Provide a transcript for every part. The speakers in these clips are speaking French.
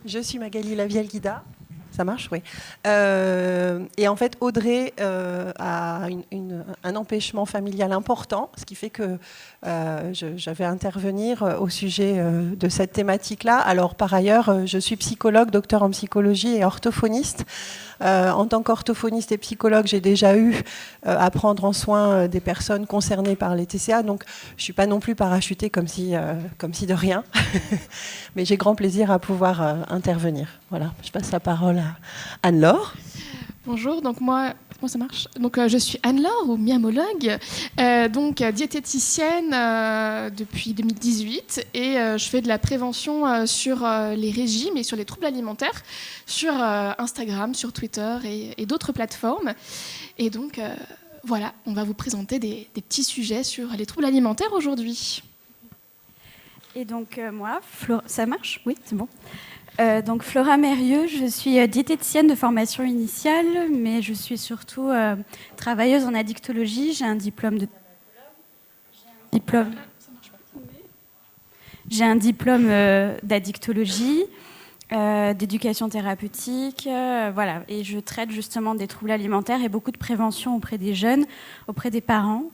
Je suis Magali Lavielle-Guida. Ça marche, oui. Et en fait, Audrey a un empêchement familial important, ce qui fait que je vais intervenir au sujet de cette thématique-là. Alors, par ailleurs, je suis psychologue, docteur en psychologie et orthophoniste. En tant qu'orthophoniste et psychologue, j'ai déjà eu à prendre en soin des personnes concernées par les TCA, donc je ne suis pas non plus parachutée comme si de rien, mais j'ai grand plaisir à pouvoir intervenir. Voilà, je passe la parole à Anne-Laure. Bonjour, donc moi, comment ça marche ? Donc je suis Anne-Laure, ou myamologue, donc diététicienne depuis 2018, et je fais de la prévention sur les régimes et sur les troubles alimentaires sur Instagram, sur Twitter et d'autres plateformes. Et donc voilà, on va vous présenter des petits sujets sur les troubles alimentaires aujourd'hui. Et donc moi, ça marche ? Oui, c'est bon. Donc Flora Mérieux, je suis diététicienne de formation initiale, mais je suis surtout travailleuse en addictologie. J'ai un diplôme d'addictologie, d'éducation thérapeutique, voilà. Et je traite justement des troubles alimentaires et beaucoup de prévention auprès des jeunes, auprès des parents.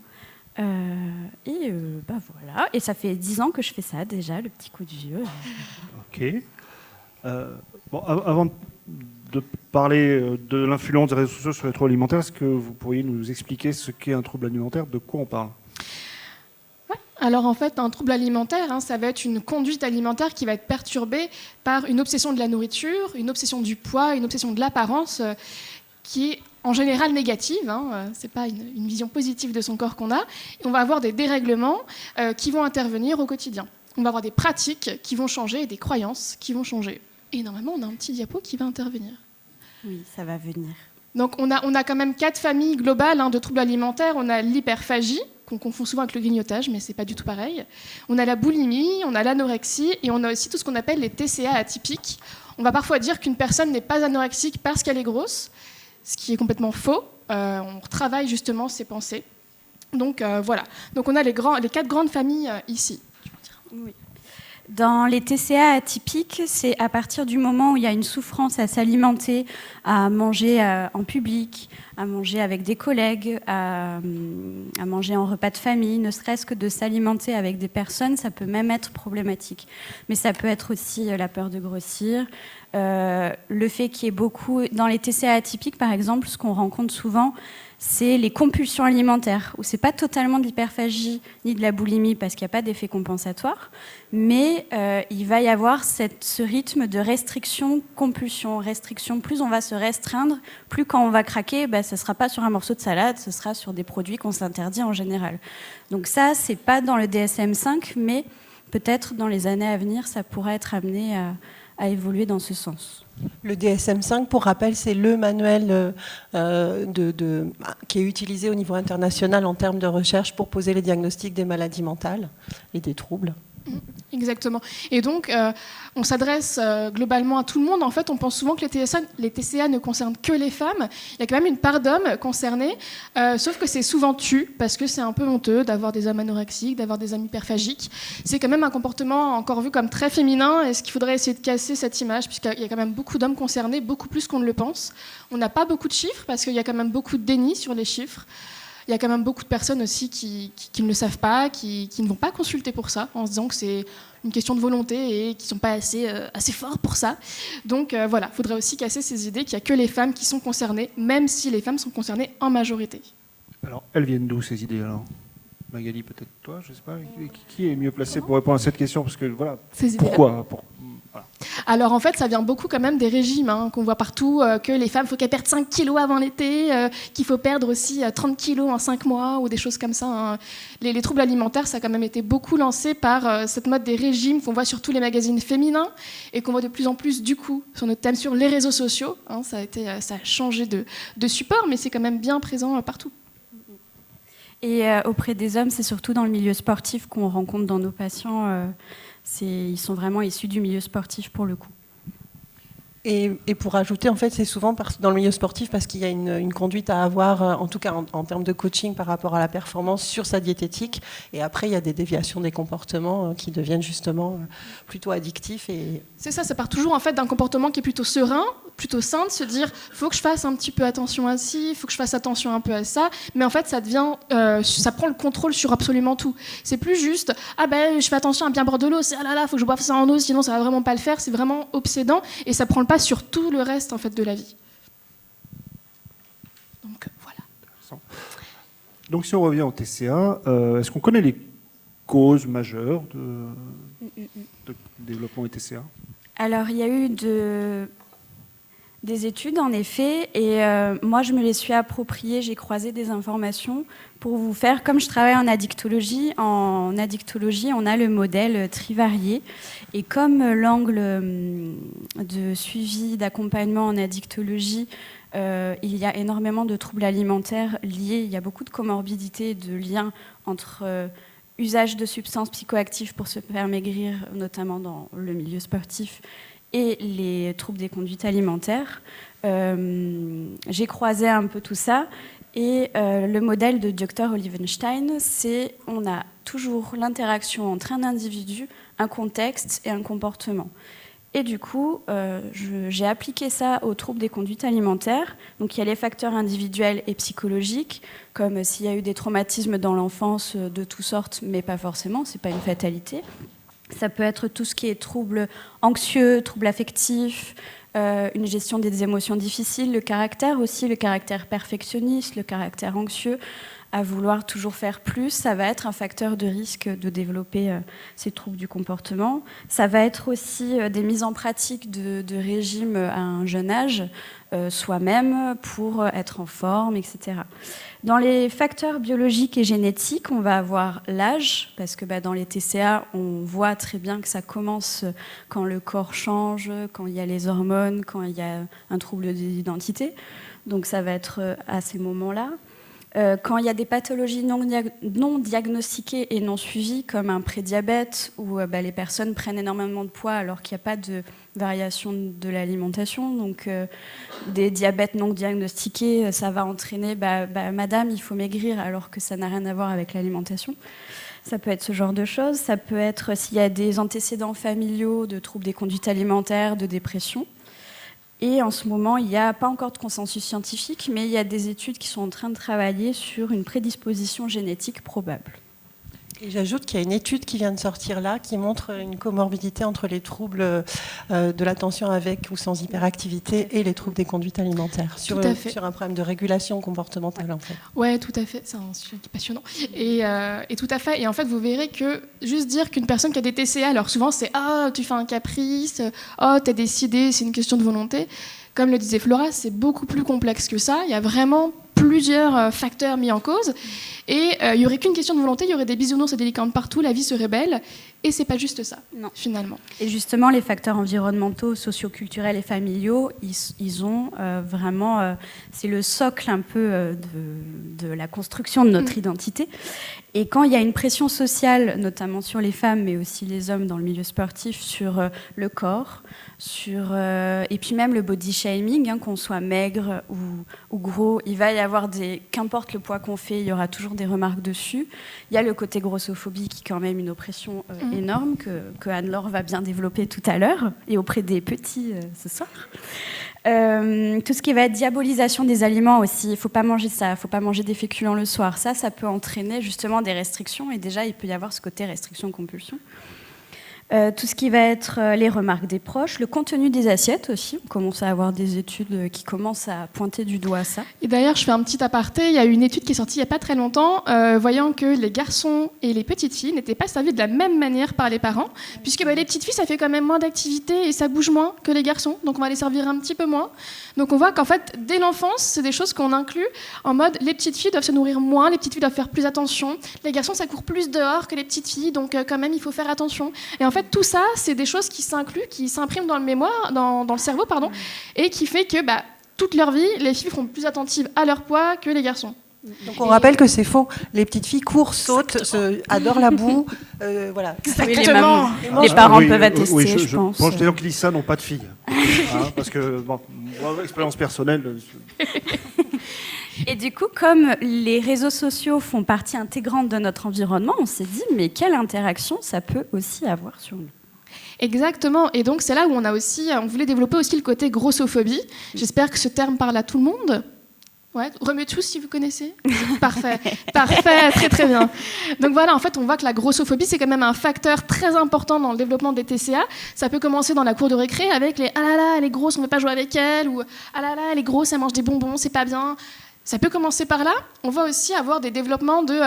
Voilà. Et ça fait 10 ans que je fais ça déjà, le petit coup de vieux. Ok. Avant de parler de l'influence des réseaux sociaux sur les troubles alimentaires, est-ce que vous pourriez nous expliquer ce qu'est un trouble alimentaire, de quoi on parle ? Ouais. Alors en fait, un trouble alimentaire, ça va être une conduite alimentaire qui va être perturbée par une obsession de la nourriture, une obsession du poids, une obsession de l'apparence qui est en général négative. C'est pas une vision positive de son corps qu'on a. Et on va avoir des dérèglements qui vont intervenir au quotidien. On va avoir des pratiques qui vont changer et des croyances qui vont changer. Et normalement, on a un petit diapo qui va intervenir. Oui, ça va venir. Donc, on a quand même 4 familles globales de troubles alimentaires. On a l'hyperphagie, qu'on confond souvent avec le grignotage, mais ce n'est pas du tout pareil. On a la boulimie, on a l'anorexie, et on a aussi tout ce qu'on appelle les TCA atypiques. On va parfois dire qu'une personne n'est pas anorexique parce qu'elle est grosse, ce qui est complètement faux. On travaille justement ses pensées. Donc, voilà. Donc, on a les 4 grandes familles ici. Oui. Dans les TCA atypiques, c'est à partir du moment où il y a une souffrance à s'alimenter, à manger en public, à manger avec des collègues, à manger en repas de famille, ne serait-ce que de s'alimenter avec des personnes, ça peut même être problématique. Mais ça peut être aussi la peur de grossir, le fait qu'il y ait beaucoup... Dans les TCA atypiques, par exemple, ce qu'on rencontre souvent, c'est les compulsions alimentaires, où c'est pas totalement de l'hyperphagie ni de la boulimie parce qu'il n'y a pas d'effet compensatoire, mais il va y avoir ce rythme de restriction, compulsion, restriction. Plus on va se restreindre, plus quand on va craquer, ce ne sera pas sur un morceau de salade, ce sera sur des produits qu'on s'interdit en général. Donc ça, c'est pas dans le DSM-5, mais peut-être dans les années à venir, ça pourrait être amené à évoluer dans ce sens. Le DSM-5, pour rappel, c'est le manuel qui est utilisé au niveau international en termes de recherche pour poser les diagnostics des maladies mentales et des troubles. Exactement. Et donc, on s'adresse globalement à tout le monde. En fait, on pense souvent que les TCA ne concernent que les femmes. Il y a quand même une part d'hommes concernés, sauf que c'est souvent tu, parce que c'est un peu honteux d'avoir des hommes anorexiques, d'avoir des hommes hyperphagiques. C'est quand même un comportement encore vu comme très féminin. Est-ce qu'il faudrait essayer de casser cette image, puisqu'il y a quand même beaucoup d'hommes concernés, beaucoup plus qu'on ne le pense. On n'a pas beaucoup de chiffres, parce qu'il y a quand même beaucoup de déni sur les chiffres. Il y a quand même beaucoup de personnes aussi qui ne le savent pas, qui ne vont pas consulter pour ça, en se disant que c'est une question de volonté et qui ne sont pas assez forts pour ça. Donc voilà, il faudrait aussi casser ces idées qu'il n'y a que les femmes qui sont concernées, même si les femmes sont concernées en majorité. Alors, elles viennent d'où ces idées alors ? Magali, peut-être toi, je ne sais pas. Qui est mieux placé pour répondre à cette question ? Parce que voilà, pourquoi ? Voilà. Alors en fait, ça vient beaucoup quand même des régimes qu'on voit partout, que les femmes, il faut qu'elles perdent 5 kilos avant l'été, qu'il faut perdre aussi 30 kilos en 5 mois ou des choses comme ça. Les troubles alimentaires, ça a quand même été beaucoup lancé par cette mode des régimes qu'on voit sur tous les magazines féminins et qu'on voit de plus en plus du coup sur notre thème sur les réseaux sociaux. Ça a changé de support, mais c'est quand même bien présent partout. Et auprès des hommes, c'est surtout dans le milieu sportif qu'on rencontre dans nos patients... ils sont vraiment issus du milieu sportif pour le coup. Et pour ajouter, en fait, c'est souvent dans le milieu sportif parce qu'il y a une conduite à avoir, en tout cas en termes de coaching par rapport à la performance sur sa diététique. Et après, il y a des déviations des comportements qui deviennent justement plutôt addictifs. C'est ça, ça part toujours en fait d'un comportement qui est plutôt serein, plutôt sain, de se dire faut que je fasse un petit peu attention à ci, il faut que je fasse attention un peu à ça. Mais en fait, ça devient, ça prend le contrôle sur absolument tout. C'est plus juste je fais attention à bien boire de l'eau, c'est faut que je boive ça en eau, sinon ça va vraiment pas le faire. C'est vraiment obsédant et ça prend le pas sur tout le reste en fait de la vie. Donc voilà. Donc si on revient au TCA, est-ce qu'on connaît les causes majeures de développement du TCA ? Alors il y a eu des études en effet, et moi je me les suis appropriées, j'ai croisé des informations pour vous faire, comme je travaille en addictologie on a le modèle trivarié, et comme l'angle de suivi, d'accompagnement en addictologie, il y a énormément de troubles alimentaires liés, il y a beaucoup de comorbidités, de liens entre usage de substances psychoactives pour se faire maigrir, notamment dans le milieu sportif, et les troubles des conduites alimentaires. J'ai croisé un peu tout ça, et le modèle de Dr. Olivenstein, c'est on a toujours l'interaction entre un individu, un contexte et un comportement. Et du coup, j'ai appliqué ça aux troubles des conduites alimentaires. Donc il y a les facteurs individuels et psychologiques, comme s'il y a eu des traumatismes dans l'enfance de toutes sortes, mais pas forcément, c'est pas une fatalité. Ça peut être tout ce qui est troubles anxieux, troubles affectifs, une gestion des émotions difficiles, le caractère aussi, le caractère perfectionniste, le caractère anxieux, à vouloir toujours faire plus, ça va être un facteur de risque de développer ces troubles du comportement. Ça va être aussi des mises en pratique de régimes à un jeune âge, soi-même, pour être en forme, etc. Dans les facteurs biologiques et génétiques, on va avoir l'âge, parce que dans les TCA, on voit très bien que ça commence quand le corps change, quand il y a les hormones, quand il y a un trouble d'identité. Donc ça va être à ces moments-là. Quand il y a des pathologies non diagnostiquées et non suivies, comme un prédiabète, où les personnes prennent énormément de poids alors qu'il n'y a pas de variation de l'alimentation, donc des diabètes non diagnostiqués, ça va entraîner madame, il faut maigrir, alors que ça n'a rien à voir avec l'alimentation. Ça peut être ce genre de choses. Ça peut être s'il y a des antécédents familiaux de troubles des conduites alimentaires, de dépression. Et en ce moment, il n'y a pas encore de consensus scientifique, mais il y a des études qui sont en train de travailler sur une prédisposition génétique probable. Et j'ajoute qu'il y a une étude qui vient de sortir là, qui montre une comorbidité entre les troubles de l'attention avec ou sans hyperactivité et les troubles des conduites alimentaires, sur un problème de régulation comportementale en fait. Oui, tout à fait, c'est un sujet qui est passionnant. Et tout à fait, et en fait vous verrez que juste dire qu'une personne qui a des TCA, alors souvent c'est « Ah, tu fais un caprice »,« Oh, t'as décidé, c'est une question de volonté ». Comme le disait Flora, c'est beaucoup plus complexe que ça, il y a vraiment plusieurs facteurs mis en cause. Et il n'y aurait qu'une question de volonté, il y aurait des bisounours et des licornes partout, la vie serait belle. Et c'est pas juste ça, non, finalement. Et justement, les facteurs environnementaux, socioculturels et familiaux, ils ont vraiment... c'est le socle un peu de la construction de notre identité. Et quand il y a une pression sociale, notamment sur les femmes, mais aussi les hommes dans le milieu sportif, sur le corps, et puis même le body shaming, qu'on soit maigre ou gros, il va y avoir qu'importe le poids qu'on fait, il y aura toujours des remarques dessus. Il y a le côté grossophobie qui est quand même une oppression énorme que Anne-Laure va bien développer tout à l'heure, et auprès des petits ce soir. Tout ce qui va être diabolisation des aliments aussi, il ne faut pas manger ça, il ne faut pas manger des féculents le soir. Ça peut entraîner justement des restrictions, et déjà il peut y avoir ce côté restriction-compulsion. Tout ce qui va être les remarques des proches, le contenu des assiettes aussi. On commence à avoir des études qui commencent à pointer du doigt ça. Et d'ailleurs, je fais un petit aparté, il y a une étude qui est sortie il n'y a pas très longtemps, voyant que les garçons et les petites filles n'étaient pas servis de la même manière par les parents, puisque les petites filles, ça fait quand même moins d'activité et ça bouge moins que les garçons, donc on va les servir un petit peu moins. Donc on voit qu'en fait, dès l'enfance, c'est des choses qu'on inclut en mode les petites filles doivent se nourrir moins, les petites filles doivent faire plus attention, les garçons, ça court plus dehors que les petites filles, donc quand même, il faut faire attention. Et en fait, tout ça, c'est des choses qui s'incluent, qui s'impriment dans le mémoire, dans le cerveau, et qui fait que toute leur vie, les filles seront plus attentives à leur poids que les garçons. Donc on rappelle que c'est faux. Les petites filles courent, sautent, adorent la boue. Voilà. Oui, les parents peuvent attester, oui, je pense. Bon, les gens qui disent ça n'ont pas de filles. Parce que, bon, moi, expérience personnelle... Et du coup, comme les réseaux sociaux font partie intégrante de notre environnement, on s'est dit, mais quelle interaction ça peut aussi avoir sur nous? Exactement. Et donc, c'est là où on voulait développer aussi le côté grossophobie. J'espère que ce terme parle à tout le monde. Ouais, remets tous si vous connaissez. Parfait, très très bien. Donc voilà, en fait, on voit que la grossophobie, c'est quand même un facteur très important dans le développement des TCA. Ça peut commencer dans la cour de récré avec les « Ah là là, elle est grosse, on ne veut pas jouer avec elle » ou « Ah là là, elle est grosse, elle mange des bonbons, c'est pas bien ». Ça peut commencer par là. On va aussi avoir des développements de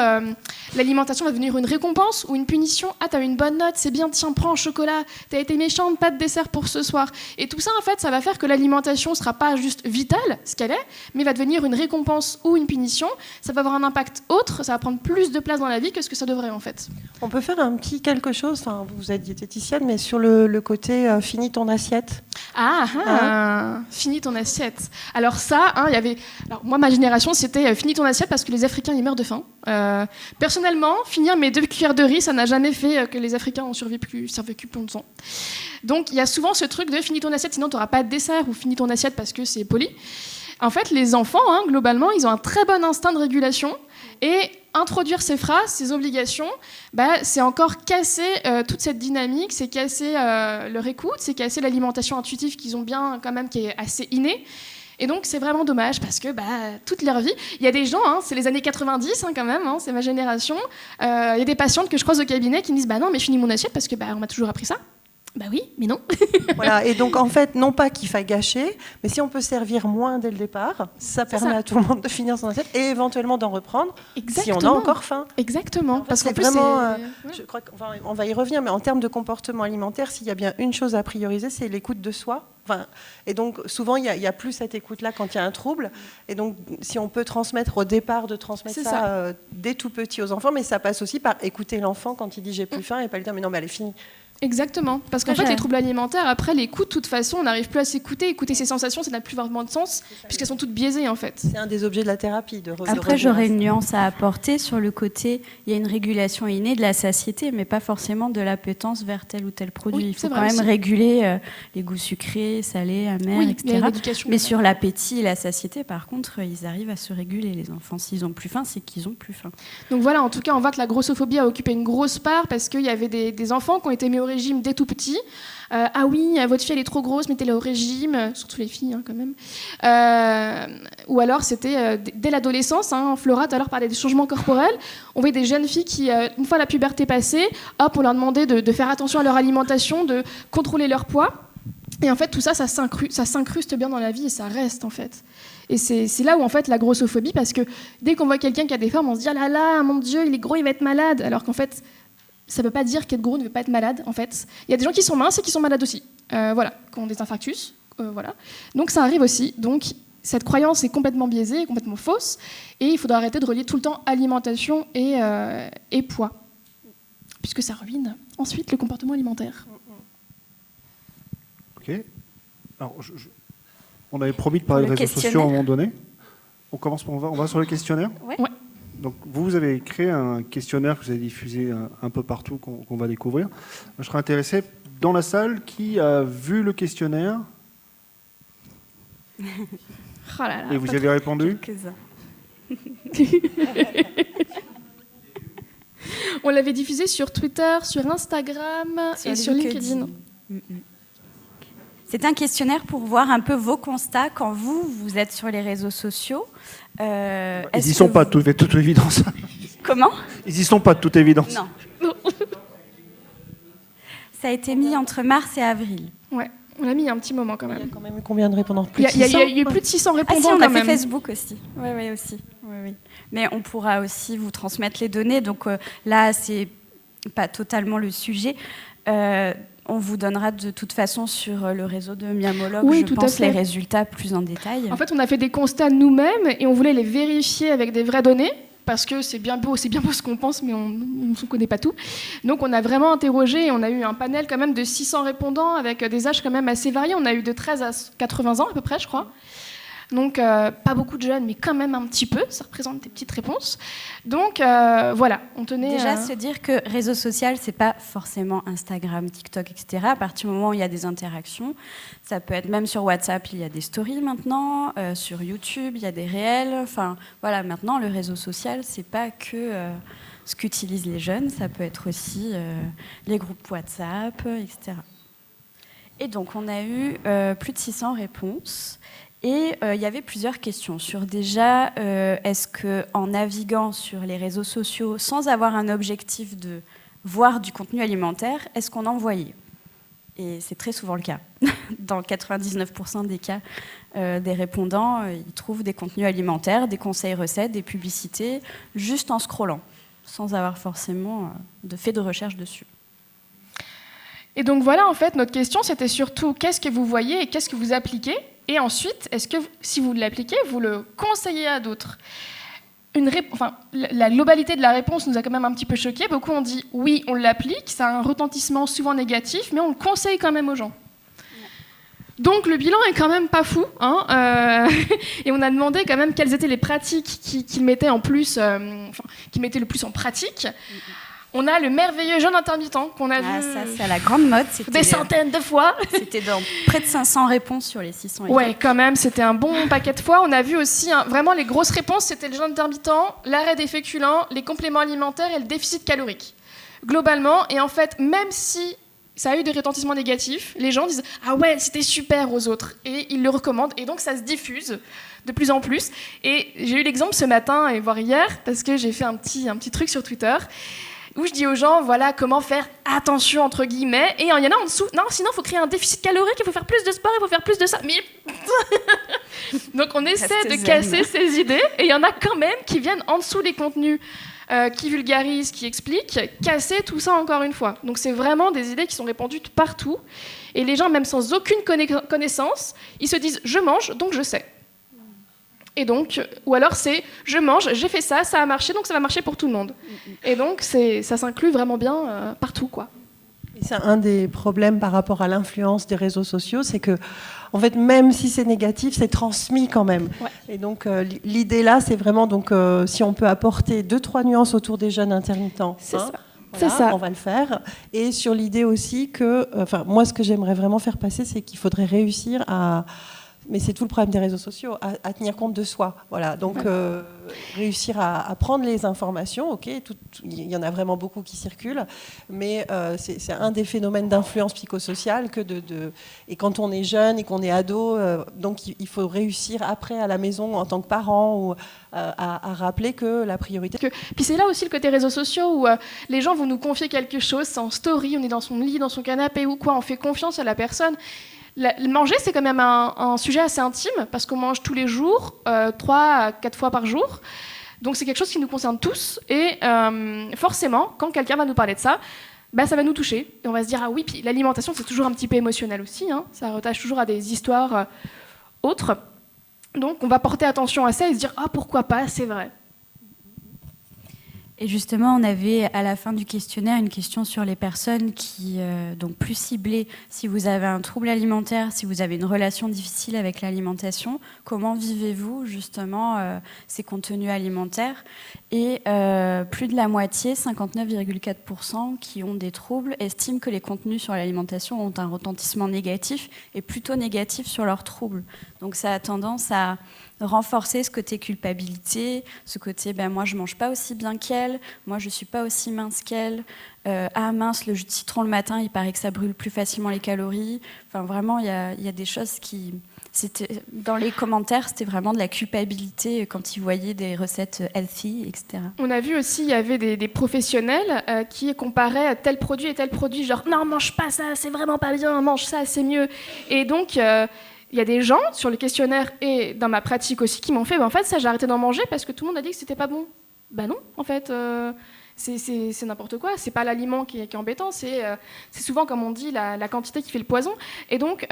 l'alimentation va devenir une récompense ou une punition. Ah, t'as eu une bonne note, c'est bien, tiens, prends un chocolat. T'as été méchante, pas de dessert pour ce soir. Et tout ça, en fait, ça va faire que l'alimentation sera pas juste vitale, ce qu'elle est, mais va devenir une récompense ou une punition. Ça va avoir un impact autre, ça va prendre plus de place dans la vie que ce que ça devrait, en fait. On peut faire un petit quelque chose, enfin, vous êtes diététicienne, mais sur le côté finis ton assiette. Finis ton assiette. Alors ça, il y avait... Alors, moi, ma génération, c'était finis ton assiette parce que les Africains, ils meurent de faim. Personnellement, finir mes 2 cuillères de riz, ça n'a jamais fait que les Africains ont survécu plus longtemps. Donc, il y a souvent ce truc de finis ton assiette, sinon tu n'auras pas de dessert, ou finis ton assiette parce que c'est poli. En fait, les enfants, globalement, ils ont un très bon instinct de régulation. Et introduire ces phrases, ces obligations, c'est encore casser toute cette dynamique, c'est casser leur écoute, c'est casser l'alimentation intuitive qu'ils ont bien, quand même, qui est assez innée. Et donc, c'est vraiment dommage parce que toute leur vie, il y a des gens, c'est les années 90 quand même, c'est ma génération, il y a des patientes que je croise au cabinet qui me disent « non, mais je finis mon assiette parce que on m'a toujours appris ça ». Bah oui, mais non. Voilà, et donc en fait, non pas qu'il faille gâcher, mais si on peut servir moins dès le départ, ça permet à tout le monde de finir son assiette et éventuellement d'en reprendre si on a encore faim. Exactement. Parce qu'en plus, je crois qu'on va y revenir, mais en termes de comportement alimentaire, s'il y a bien une chose à prioriser, c'est l'écoute de soi. Et donc souvent, il y a plus cette écoute-là quand il y a un trouble. Et donc, si on peut transmettre au départ, de transmettre ça dès tout petit aux enfants, mais ça passe aussi par écouter l'enfant quand il dit j'ai plus faim et pas lui dire mais non, mais elle est finie. Exactement, parce qu'en fait les troubles alimentaires, après l'écoute, de toute façon, on n'arrive plus à s'écouter, écouter ses sensations, ça n'a plus vraiment de sens, puisqu'elles sont toutes biaisées en fait. C'est un des objets de la thérapie. Après, j'aurais une nuance à apporter sur le côté, il y a une régulation innée de la satiété, mais pas forcément de l'appétence vers tel ou tel produit. Il faut quand même réguler les goûts sucrés, salés, amers, etc. Mais sur l'appétit et la satiété, par contre, ils arrivent à se réguler, les enfants. S'ils ont plus faim, c'est qu'ils ont plus faim. Donc voilà, en tout cas, on voit que la grossophobie a occupé une grosse part, parce qu'il y avait des enfants qui ont été mis au régime dès tout petit. Ah oui, votre fille elle est trop grosse, mettez-la au régime, surtout les filles quand même. Ou alors c'était dès l'adolescence, Flora tout à l'heure parlait des changements corporels, on voyait des jeunes filles qui, une fois la puberté passée, on leur demandait de faire attention à leur alimentation, de contrôler leur poids. Et en fait tout ça, ça s'incruste bien dans la vie et ça reste en fait. Et c'est là où en fait la grossophobie, parce que dès qu'on voit quelqu'un qui a des formes, on se dit ah là là, mon Dieu, il est gros, il va être malade, alors qu'en fait ça ne veut pas dire qu'être gros ne veut pas être malade, en fait. Il y a des gens qui sont minces et qui sont malades aussi, qui ont des infarctus, voilà. Donc ça arrive aussi. Donc cette croyance est complètement biaisée, complètement fausse, et il faudra arrêter de relier tout le temps alimentation et poids, puisque ça ruine ensuite le comportement alimentaire. Ok. Alors, on avait promis de parler de réseaux sociaux à un moment donné. On va sur le questionnaire. Ouais. Donc, vous avez créé un questionnaire que vous avez diffusé un peu partout, qu'on va découvrir. Moi, je serais intéressé, dans la salle, qui a vu le questionnaire et vous y avez répondu? On l'avait diffusé sur Twitter, sur Instagram et sur LinkedIn. C'est un questionnaire pour voir un peu vos constats quand vous êtes sur les réseaux sociaux. Ils n'y sont pas de toute évidence. Comment? Ils n'y sont pas de toute évidence. Non. Ça a été mis entre mars et avril. Ouais, on l'a mis il y a un petit moment quand même. Il y a quand même eu combien de répondants? Plus de 600? Il y a eu plus de 600 répondants. Ah si, on a fait même. Facebook aussi. Oui, aussi. Oui. Mais on pourra aussi vous transmettre les données. Donc là, c'est pas totalement le sujet. On vous donnera de toute façon sur le réseau de Miamologue, je pense, les résultats plus en détail. En fait, on a fait des constats nous-mêmes et on voulait les vérifier avec des vraies données, parce que c'est bien beau ce qu'on pense, mais on ne connaît pas tout. Donc on a vraiment interrogé et on a eu un panel quand même de 600 répondants avec des âges quand même assez variés. On a eu de 13 à 80 ans à peu près, je crois. Donc, pas beaucoup de jeunes, mais quand même un petit peu. Ça représente des petites réponses. Donc, voilà, on tenait... Déjà, se dire que réseau social, c'est pas forcément Instagram, TikTok, etc. À partir du moment où il y a des interactions, ça peut être même sur WhatsApp, il y a des stories maintenant. Sur YouTube, il y a des réels. Enfin, voilà, maintenant, le réseau social, c'est pas que ce qu'utilisent les jeunes, ça peut être aussi les groupes WhatsApp, etc. Et donc, on a eu plus de 600 réponses. Et il y avait plusieurs questions sur déjà, est-ce qu'en naviguant sur les réseaux sociaux, sans avoir un objectif de voir du contenu alimentaire, est-ce qu'on en voyait ? Et c'est très souvent le cas. Dans 99% des cas, des répondants, ils trouvent des contenus alimentaires, des conseils recettes, des publicités, juste en scrollant, sans avoir forcément fait de recherche dessus. Et donc voilà, en fait, notre question, c'était surtout qu'est-ce que vous voyez et qu'est-ce que vous appliquez ? Et ensuite, est-ce que si vous l'appliquez, vous le conseillez à d'autres ? La globalité de la réponse nous a quand même un petit peu choqués. Beaucoup ont dit oui, on l'applique, ça a un retentissement souvent négatif, mais on le conseille quand même aux gens. Donc le bilan est quand même pas fou, hein, et on a demandé quand même quelles étaient les pratiques qu'ils mettaient qu'ils mettaient le plus en pratique. On a le merveilleux jeûne intermittent qu'on a vu ça, c'est à la grande mode. Des centaines de fois. C'était dans près de 500 réponses sur les 600. Ouais, quand même, c'était un bon paquet de fois. On a vu aussi, vraiment, les grosses réponses, c'était le jeûne intermittent, l'arrêt des féculents, les compléments alimentaires et le déficit calorique. Globalement, et en fait, même si ça a eu des retentissements négatifs, les gens disent « Ah ouais, c'était super aux autres ». Et ils le recommandent, et donc ça se diffuse de plus en plus. Et j'ai eu l'exemple ce matin, et voire hier, parce que j'ai fait un petit truc sur Twitter, où je dis aux gens, voilà, comment faire attention, entre guillemets. Et il y en a en dessous, non, sinon, il faut créer un déficit calorique, il faut faire plus de sport, il faut faire plus de ça. Mais... Donc, on essaie de casser ces idées. Et il y en a quand même qui viennent en dessous des contenus, qui vulgarisent, qui expliquent, casser tout ça encore une fois. Donc, c'est vraiment des idées qui sont répandues partout. Et les gens, même sans aucune connaissance, ils se disent, je mange, donc je sais. Et donc, ou alors c'est je mange, j'ai fait ça, ça a marché, donc ça va marcher pour tout le monde. Et donc ça s'inclut vraiment bien partout, quoi. Et c'est un des problèmes par rapport à l'influence des réseaux sociaux, c'est que, en fait, même si c'est négatif, c'est transmis quand même. Ouais. Et donc l'idée là, c'est vraiment donc si on peut apporter 2-3 nuances autour des jeûnes intermittents. C'est ça. Voilà, C'est ça. on va le faire. Et sur l'idée aussi que, moi, ce que j'aimerais vraiment faire passer, c'est qu'il faudrait réussir à... Mais c'est tout le problème des réseaux sociaux, à tenir compte de soi. Voilà, donc réussir à prendre les informations, ok, il y en a vraiment beaucoup qui circulent, mais c'est un des phénomènes d'influence psychosociale que et quand on est jeune et qu'on est ado, donc il faut réussir après à la maison en tant que parent ou à rappeler que la priorité... Puis c'est là aussi le côté réseaux sociaux où les gens vont nous confier quelque chose, c'est en story, on est dans son lit, dans son canapé ou quoi, on fait confiance à la personne. Manger, c'est quand même un sujet assez intime, parce qu'on mange tous les jours, 3 à 4 fois par jour. Donc c'est quelque chose qui nous concerne tous. Et forcément, quand quelqu'un va nous parler de ça, ça va nous toucher. Et on va se dire, ah oui, puis l'alimentation, c'est toujours un petit peu émotionnel aussi. Hein, ça rattache toujours à des histoires autres. Donc on va porter attention à ça et se dire, ah pourquoi pas, c'est vrai. Et justement, on avait à la fin du questionnaire une question sur les personnes qui, donc plus ciblées, si vous avez un trouble alimentaire, si vous avez une relation difficile avec l'alimentation, comment vivez-vous justement ces contenus alimentaires ? Et plus de la moitié, 59,4%, qui ont des troubles, estiment que les contenus sur l'alimentation ont un retentissement négatif et plutôt négatif sur leurs troubles. Donc ça a tendance à renforcer ce côté culpabilité, ce côté moi je mange pas aussi bien qu'elle, moi je suis pas aussi mince qu'elle, ah mince, le jus de citron le matin il paraît que ça brûle plus facilement les calories. Enfin vraiment il y a des choses qui... Dans les commentaires, c'était vraiment de la culpabilité quand ils voyaient des recettes healthy, etc. On a vu aussi, il y avait des professionnels qui comparaient tel produit et tel produit, genre non, mange pas ça, c'est vraiment pas bien, mange ça, c'est mieux. Et donc, il y a des gens sur le questionnaire et dans ma pratique aussi qui m'ont fait, en fait, ça, j'ai arrêté d'en manger parce que tout le monde a dit que c'était pas bon. Non, en fait, c'est n'importe quoi. C'est pas l'aliment qui est embêtant, c'est souvent, comme on dit, la quantité qui fait le poison. Et donc,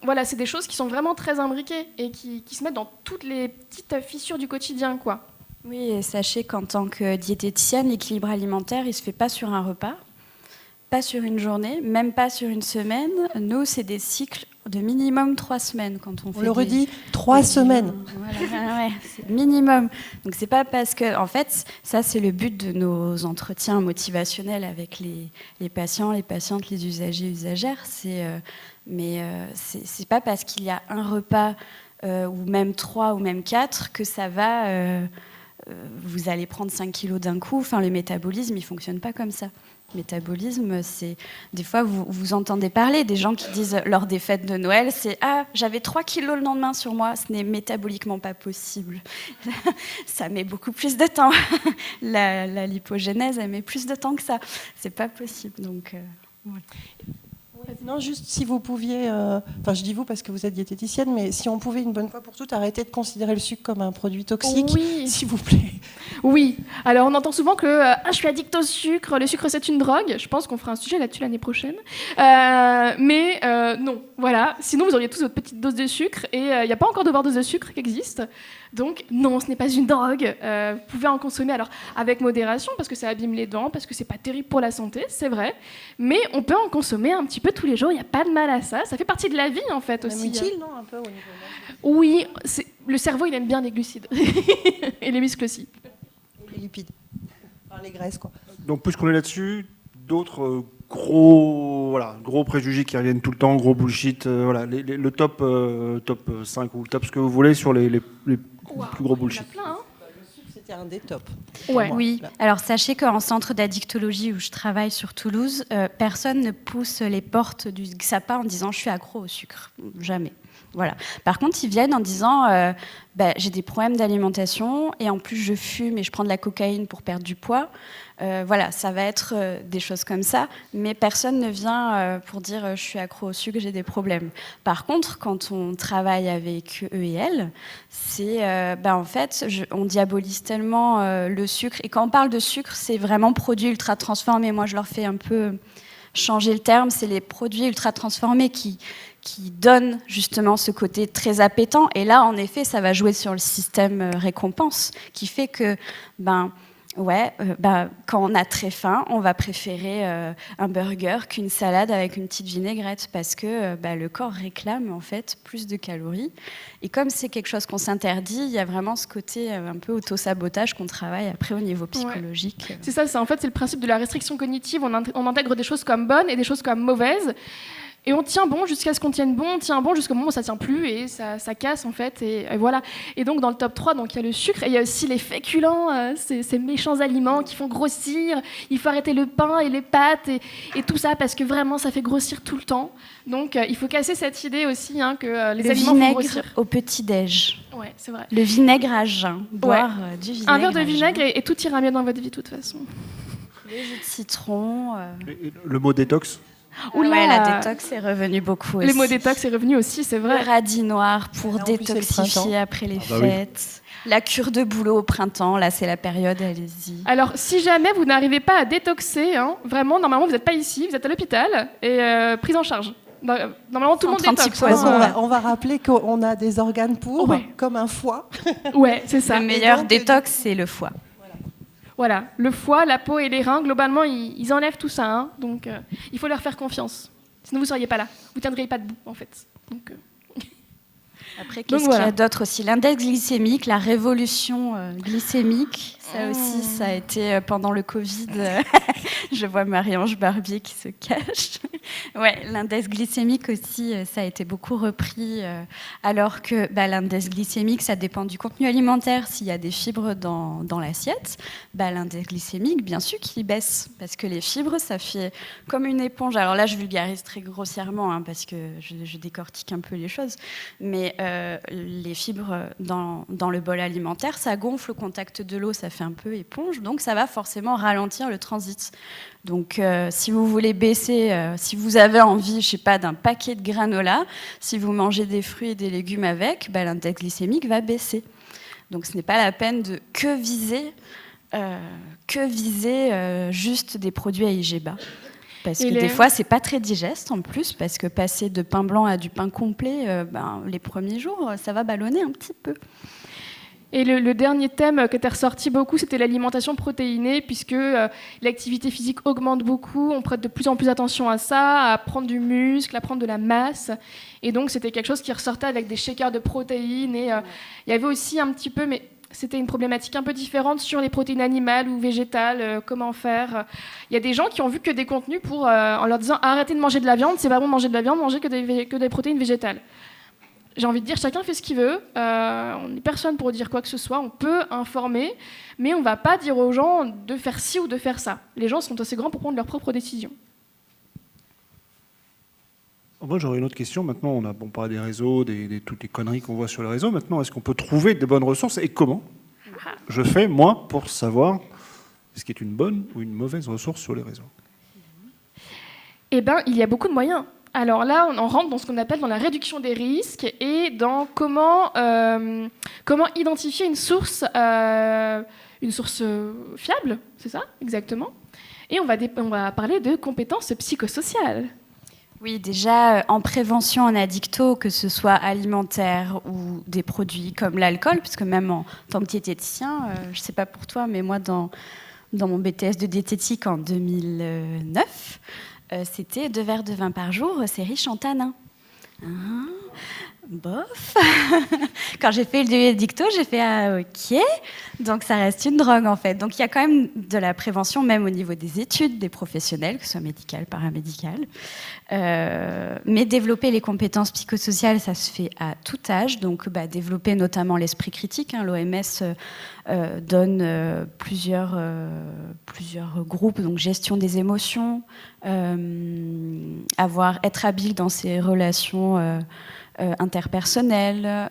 voilà, c'est des choses qui sont vraiment très imbriquées et qui se mettent dans toutes les petites fissures du quotidien, quoi. Oui, et sachez qu'en tant que diététicienne, l'équilibre alimentaire, il se fait pas sur un repas. pas sur une journée, même pas sur une semaine. Nous, c'est des cycles de minimum 3 semaines quand on fait. On le redit, 3 semaines. Voilà, ouais, c'est minimum. Donc c'est pas parce que, en fait, ça c'est le but de nos entretiens motivationnels avec les patients, les patientes, les usagers, usagères. C'est pas parce qu'il y a un repas ou même 3 ou même 4 que ça va. Vous allez prendre 5 kilos d'un coup. Enfin, le métabolisme, il fonctionne pas comme ça. Métabolisme, c'est des fois vous entendez parler des gens qui disent lors des fêtes de Noël, c'est j'avais 3 kilos le lendemain sur moi, ce n'est métaboliquement pas possible. Ça met beaucoup plus de temps. La lipogénèse, elle met plus de temps que ça. C'est pas possible. Donc voilà. Non, juste si vous pouviez, enfin je dis vous parce que vous êtes diététicienne, mais si on pouvait une bonne fois pour toutes arrêter de considérer le sucre comme un produit toxique, oui. s'il vous plaît. Oui, alors on entend souvent que je suis addict au sucre, le sucre c'est une drogue. Je pense qu'on fera un sujet là-dessus l'année prochaine. Mais non, voilà. Sinon vous auriez tous votre petite dose de sucre et il n'y a pas encore d'overdose de sucre qui existe. Donc non, ce n'est pas une drogue. Vous pouvez en consommer alors avec modération parce que ça abîme les dents, parce que c'est pas terrible pour la santé, c'est vrai. Mais on peut en consommer un petit peu tous les jours. Il n'y a pas de mal à ça. Ça fait partie de la vie en fait aussi. C'est utile, non, un peu au niveau. Oui, le cerveau il aime bien les glucides et les muscles aussi. Les lipides, enfin, les graisses quoi. Donc puisqu'on est là-dessus, d'autres gros préjugés qui reviennent tout le temps, gros bullshit, voilà, le top 5 ou le top ce que vous voulez sur les plus gros bullshit. Il y en a plein, hein. C'était un des tops. Ouais. Oui, alors sachez qu'en centre d'addictologie où je travaille sur Toulouse, personne ne pousse les portes du XAPA en disant je suis accro au sucre. Jamais. Voilà. Par contre, ils viennent en disant j'ai des problèmes d'alimentation et en plus je fume et je prends de la cocaïne pour perdre du poids. Voilà, ça va être des choses comme ça, mais personne ne vient pour dire je suis accro au sucre, j'ai des problèmes. Par contre, quand on travaille avec eux et elles, c'est en fait, on diabolise tellement le sucre. Et quand on parle de sucre, c'est vraiment produits ultra transformés. Moi, je leur fais un peu changer le terme. C'est les produits ultra transformés qui donne justement ce côté très appétant. Et là, en effet, ça va jouer sur le système récompense, qui fait que, quand on a très faim, on va préférer un burger qu'une salade avec une petite vinaigrette, parce que le corps réclame en fait plus de calories. Et comme c'est quelque chose qu'on s'interdit, il y a vraiment ce côté un peu auto-sabotage qu'on travaille après au niveau psychologique. Ouais. C'est ça, c'est le principe de la restriction cognitive. On intègre des choses comme bonnes et des choses comme mauvaises. Et on tient bon jusqu'à ce qu'on tienne bon, on tient bon jusqu'au moment où ça tient plus et ça casse en fait. Et voilà. Et donc dans le top 3, donc, il y a le sucre et il y a aussi les féculents, ces méchants aliments qui font grossir. Il faut arrêter le pain et les pâtes et tout ça parce que vraiment ça fait grossir tout le temps. Donc il faut casser cette idée aussi que les aliments font grossir. Le vinaigre au petit-déj. Ouais, c'est vrai. Le vinaigre à jeun. Boire du vinaigre. Un verre de vinaigre et tout ira mieux dans votre vie de toute façon. Le jus de citron. Le mot détox. Ouais, la détox est revenue beaucoup aussi. Les mots détox est revenu aussi, c'est vrai. Le radis noir pour détoxifier après les fêtes. La cure de bouleau au printemps, là c'est la période, allez-y. Alors si jamais vous n'arrivez pas à détoxer, vraiment, normalement vous n'êtes pas ici, vous êtes à l'hôpital et prise en charge. Normalement tout le monde détoxe. On va rappeler qu'on a des organes pour, comme un foie. Ouais, c'est ça. Le meilleur détox, c'est le foie. Voilà, le foie, la peau et les reins, globalement, ils enlèvent tout ça. Donc, il faut leur faire confiance. Sinon, vous ne seriez pas là. Vous ne tiendriez pas debout, en fait. Donc, après, qu'est-ce qu'il y a d'autre aussi? L'index glycémique, la révolution glycémique. Ça aussi, ça a été pendant le Covid. Je vois Marie-Ange Barbier qui se cache. Ouais, l'index glycémique aussi, ça a été beaucoup repris. Alors que l'index glycémique, ça dépend du contenu alimentaire. S'il y a des fibres dans l'assiette, l'index glycémique, bien sûr, qu'il baisse. Parce que les fibres, ça fait comme une éponge. Alors là, je vulgarise très grossièrement, parce que je décortique un peu les choses. Mais les fibres dans le bol alimentaire, ça gonfle au contact de l'eau, ça fait un peu éponge, donc ça va forcément ralentir le transit. Donc si vous voulez baisser, si vous avez envie, je sais pas, d'un paquet de granola, si vous mangez des fruits et des légumes avec, l'index glycémique va baisser. Donc ce n'est pas la peine de que viser juste des produits à IG bas. Parce que des fois, c'est pas très digeste en plus, parce que passer de pain blanc à du pain complet, les premiers jours, ça va ballonner un petit peu. Et le dernier thème qui était ressorti beaucoup, c'était l'alimentation protéinée, puisque l'activité physique augmente beaucoup, on prête de plus en plus attention à ça, à prendre du muscle, à prendre de la masse. Et donc, c'était quelque chose qui ressortait avec des shakers de protéines. Et il y avait aussi un petit peu, mais c'était une problématique un peu différente sur les protéines animales ou végétales, comment faire. Il y a des gens qui ont vu que des contenus en leur disant « Arrêtez de manger de la viande, c'est pas bon de manger de la viande, mangez que des protéines végétales ». J'ai envie de dire, chacun fait ce qu'il veut. On n'est personne pour dire quoi que ce soit. On peut informer, mais on ne va pas dire aux gens de faire ci ou de faire ça. Les gens sont assez grands pour prendre leurs propres décisions. Moi, j'aurais une autre question. Maintenant, on a parlé des réseaux, toutes les conneries qu'on voit sur les réseaux. Maintenant, est-ce qu'on peut trouver des bonnes ressources et comment je fais, moi, pour savoir ce qui est une bonne ou une mauvaise ressource sur les réseaux? Eh bien, il y a beaucoup de moyens. Alors là, on en rentre dans ce qu'on appelle dans la réduction des risques et dans comment identifier une source fiable, c'est ça, exactement. Et on va parler de compétences psychosociales. Oui, déjà, en prévention en addicto, que ce soit alimentaire ou des produits comme l'alcool, puisque même en tant que diététicien, je ne sais pas pour toi, mais moi, dans mon BTS de diététique en 2009, c'était 2 verres de vin par jour, c'est riche en tanins. Bof. Quand j'ai fait le DU addicto, j'ai fait OK. Donc ça reste une drogue en fait. Donc il y a quand même de la prévention, même au niveau des études, des professionnels, que ce soit médical, paramédical. Mais développer les compétences psychosociales, ça se fait à tout âge. Donc développer notamment l'esprit critique. L'OMS donne plusieurs groupes, donc gestion des émotions, être habile dans ses relations interpersonnelles.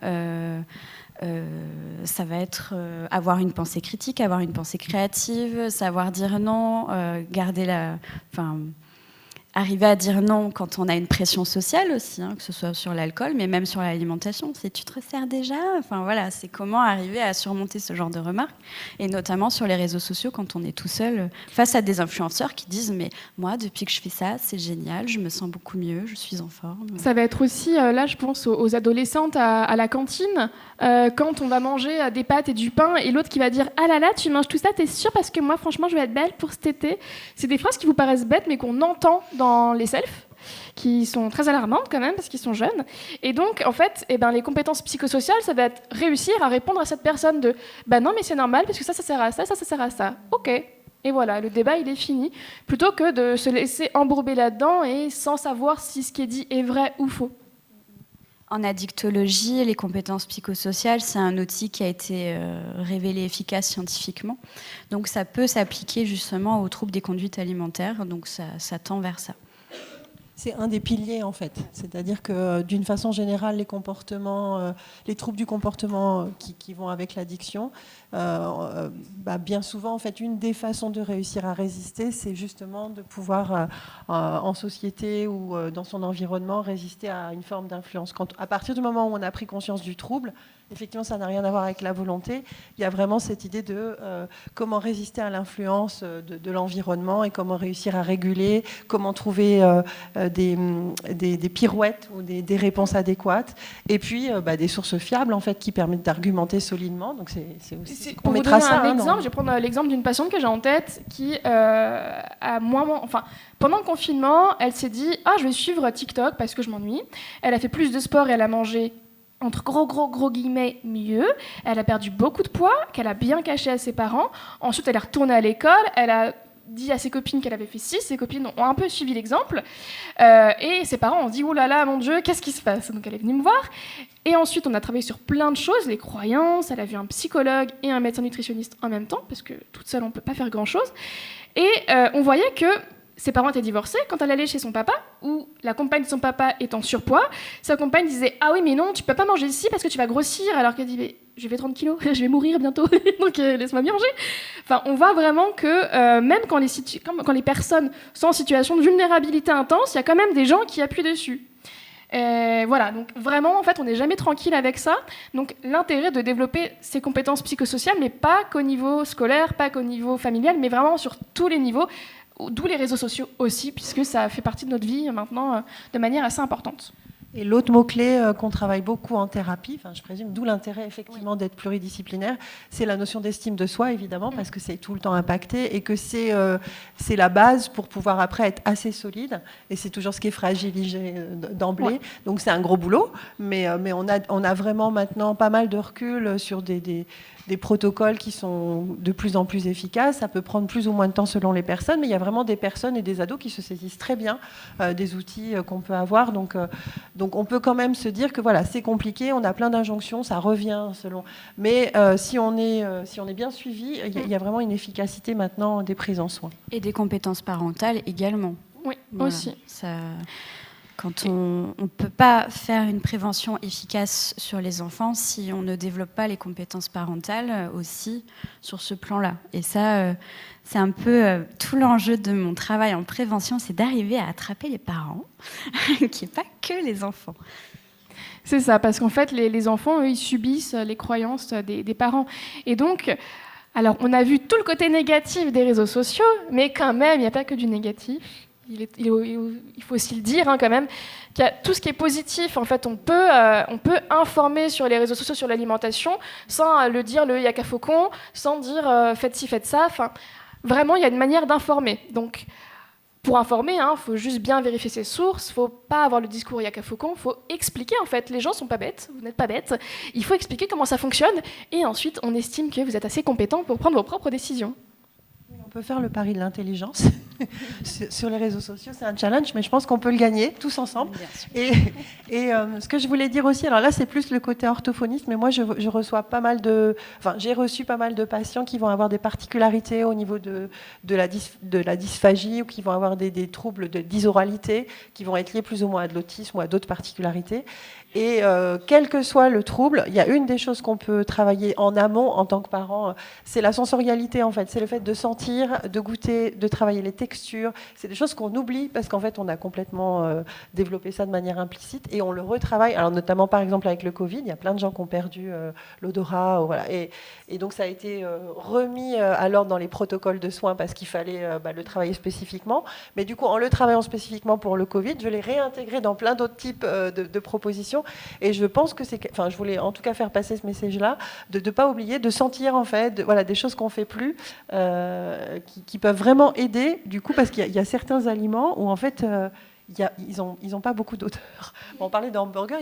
Ça va être avoir une pensée critique, avoir une pensée créative, savoir dire non, arriver à dire non quand on a une pression sociale aussi, que ce soit sur l'alcool, mais même sur l'alimentation. C'est tu te resserres déjà. C'est comment arriver à surmonter ce genre de remarques, et notamment sur les réseaux sociaux quand on est tout seul face à des influenceurs qui disent mais moi depuis que je fais ça c'est génial, je me sens beaucoup mieux, je suis en forme. Ça va être aussi là je pense aux adolescentes à la cantine quand on va manger des pâtes et du pain et l'autre qui va dire ah là là tu manges tout ça, t'es sûre parce que moi franchement je vais être belle pour cet été. C'est des phrases qui vous paraissent bêtes mais qu'on entend dans les selfs, qui sont très alarmantes quand même parce qu'ils sont jeunes. Et donc, en fait, les compétences psychosociales, ça va être réussir à répondre à cette personne de « non, mais c'est normal parce que ça sert à ça, ça sert à ça. » Ok. Et voilà, le débat, il est fini. Plutôt que de se laisser embourber là-dedans et sans savoir si ce qui est dit est vrai ou faux. En addictologie, les compétences psychosociales, c'est un outil qui a été révélé efficace scientifiquement. Donc ça peut s'appliquer justement aux troubles des conduites alimentaires. Donc ça tend vers ça. C'est un des piliers en fait. C'est-à-dire que d'une façon générale, les comportements, les troubles du comportement qui vont avec l'addiction, bien souvent en fait, une des façons de réussir à résister, c'est justement de pouvoir en société ou dans son environnement résister à une forme d'influence. À partir du moment où on a pris conscience du trouble, effectivement, ça n'a rien à voir avec la volonté. Il y a vraiment cette idée de comment résister à l'influence de l'environnement et comment réussir à réguler, comment trouver des pirouettes ou des réponses adéquates. Et puis, des sources fiables, en fait, qui permettent d'argumenter solidement. Donc, c'est aussi... Pour vous donner un exemple, je vais prendre l'exemple d'une patiente que j'ai en tête qui, pendant le confinement, elle s'est dit « Ah, je vais suivre TikTok parce que je m'ennuie ». Elle a fait plus de sport et elle a mangé entre gros guillemets, mieux. Elle a perdu beaucoup de poids, qu'elle a bien caché à ses parents. Ensuite, elle est retournée à l'école. Elle a dit à ses copines qu'elle avait fait 6. Ses copines ont un peu suivi l'exemple. Et ses parents ont dit « Oh là là, mon Dieu, qu'est-ce qui se passe ?» Donc, elle est venue me voir. Et ensuite, on a travaillé sur plein de choses, les croyances. Elle a vu un psychologue et un médecin nutritionniste en même temps, parce que toute seule, on ne peut pas faire grand-chose. Et on voyait que ses parents étaient divorcés. Quand elle allait chez son papa, ou la compagne de son papa est en surpoids, sa compagne disait « Ah oui, mais non, tu peux pas manger ici parce que tu vas grossir. » Alors qu'elle dit « Je vais 30 kilos, je vais mourir bientôt, donc laisse-moi bien manger. » Enfin, on voit vraiment que même quand les personnes sont en situation de vulnérabilité intense, il y a quand même des gens qui appuient dessus. Voilà, donc vraiment, en fait, on n'est jamais tranquille avec ça. Donc l'intérêt de développer ces compétences psychosociales, mais pas qu'au niveau scolaire, pas qu'au niveau familial, mais vraiment sur tous les niveaux, d'où les réseaux sociaux aussi, puisque ça fait partie de notre vie maintenant de manière assez importante. Et l'autre mot-clé qu'on travaille beaucoup en thérapie, enfin, je présume, d'où l'intérêt effectivement d'être pluridisciplinaire, c'est la notion d'estime de soi, évidemment, parce que c'est tout le temps impacté et que c'est la base pour pouvoir après être assez solide. Et c'est toujours ce qui est fragilisé d'emblée. Ouais. Donc c'est un gros boulot, mais on a vraiment maintenant pas mal de recul sur des protocoles qui sont de plus en plus efficaces. Ça peut prendre plus ou moins de temps selon les personnes, mais il y a vraiment des personnes et des ados qui se saisissent très bien des outils qu'on peut avoir. Donc on peut quand même se dire que voilà, c'est compliqué, on a plein d'injonctions, ça revient selon. Mais si on est bien suivi, il y a vraiment une efficacité maintenant des prises en soin. Et des compétences parentales également. Oui, voilà. Aussi. Quand on ne peut pas faire une prévention efficace sur les enfants si on ne développe pas les compétences parentales aussi sur ce plan-là. Et ça, c'est un peu tout l'enjeu de mon travail en prévention, c'est d'arriver à attraper les parents, qui n'est pas que les enfants. C'est ça, parce qu'en fait, les enfants, eux, ils subissent les croyances des parents. Et donc, alors, on a vu tout le côté négatif des réseaux sociaux, mais quand même, il n'y a pas que du négatif. Il faut aussi le dire quand même, qu'il y a tout ce qui est positif. En fait, on peut informer sur les réseaux sociaux sur l'alimentation sans le dire le yaka faucon, sans dire faites ci, faites ça. Enfin, vraiment, il y a une manière d'informer. Donc, pour informer, faut juste bien vérifier ses sources. Faut pas avoir le discours yaka faucon. Faut expliquer en fait. Les gens sont pas bêtes. Vous n'êtes pas bêtes. Il faut expliquer comment ça fonctionne. Et ensuite, on estime que vous êtes assez compétent pour prendre vos propres décisions. On peut faire le pari de l'intelligence sur les réseaux sociaux, c'est un challenge, mais je pense qu'on peut le gagner tous ensemble. Et ce que je voulais dire aussi, alors là c'est plus le côté orthophoniste, mais moi j'ai reçu pas mal de patients qui vont avoir des particularités au niveau de la dysphagie ou qui vont avoir des troubles de dysoralité qui vont être liés plus ou moins à de l'autisme ou à d'autres particularités. Et quel que soit le trouble, il y a une des choses qu'on peut travailler en amont en tant que parent, c'est la sensorialité en fait. C'est le fait de sentir, de goûter, de travailler les textures. C'est des choses qu'on oublie parce qu'en fait on a complètement développé ça de manière implicite et on le retravaille. Alors notamment par exemple avec le Covid, il y a plein de gens qui ont perdu l'odorat. Voilà. Et donc ça a été remis à l'ordre dans les protocoles de soins parce qu'il fallait le travailler spécifiquement. Mais du coup en le travaillant spécifiquement pour le Covid, je l'ai réintégré dans plein d'autres types de propositions. Et je pense que je voulais en tout cas faire passer ce message-là, de ne pas oublier, de sentir en fait, des choses qu'on ne fait plus, qui peuvent vraiment aider, du coup, parce qu'il y a certains aliments où en fait, ils ont pas beaucoup d'odeur. On parlait d'hamburger,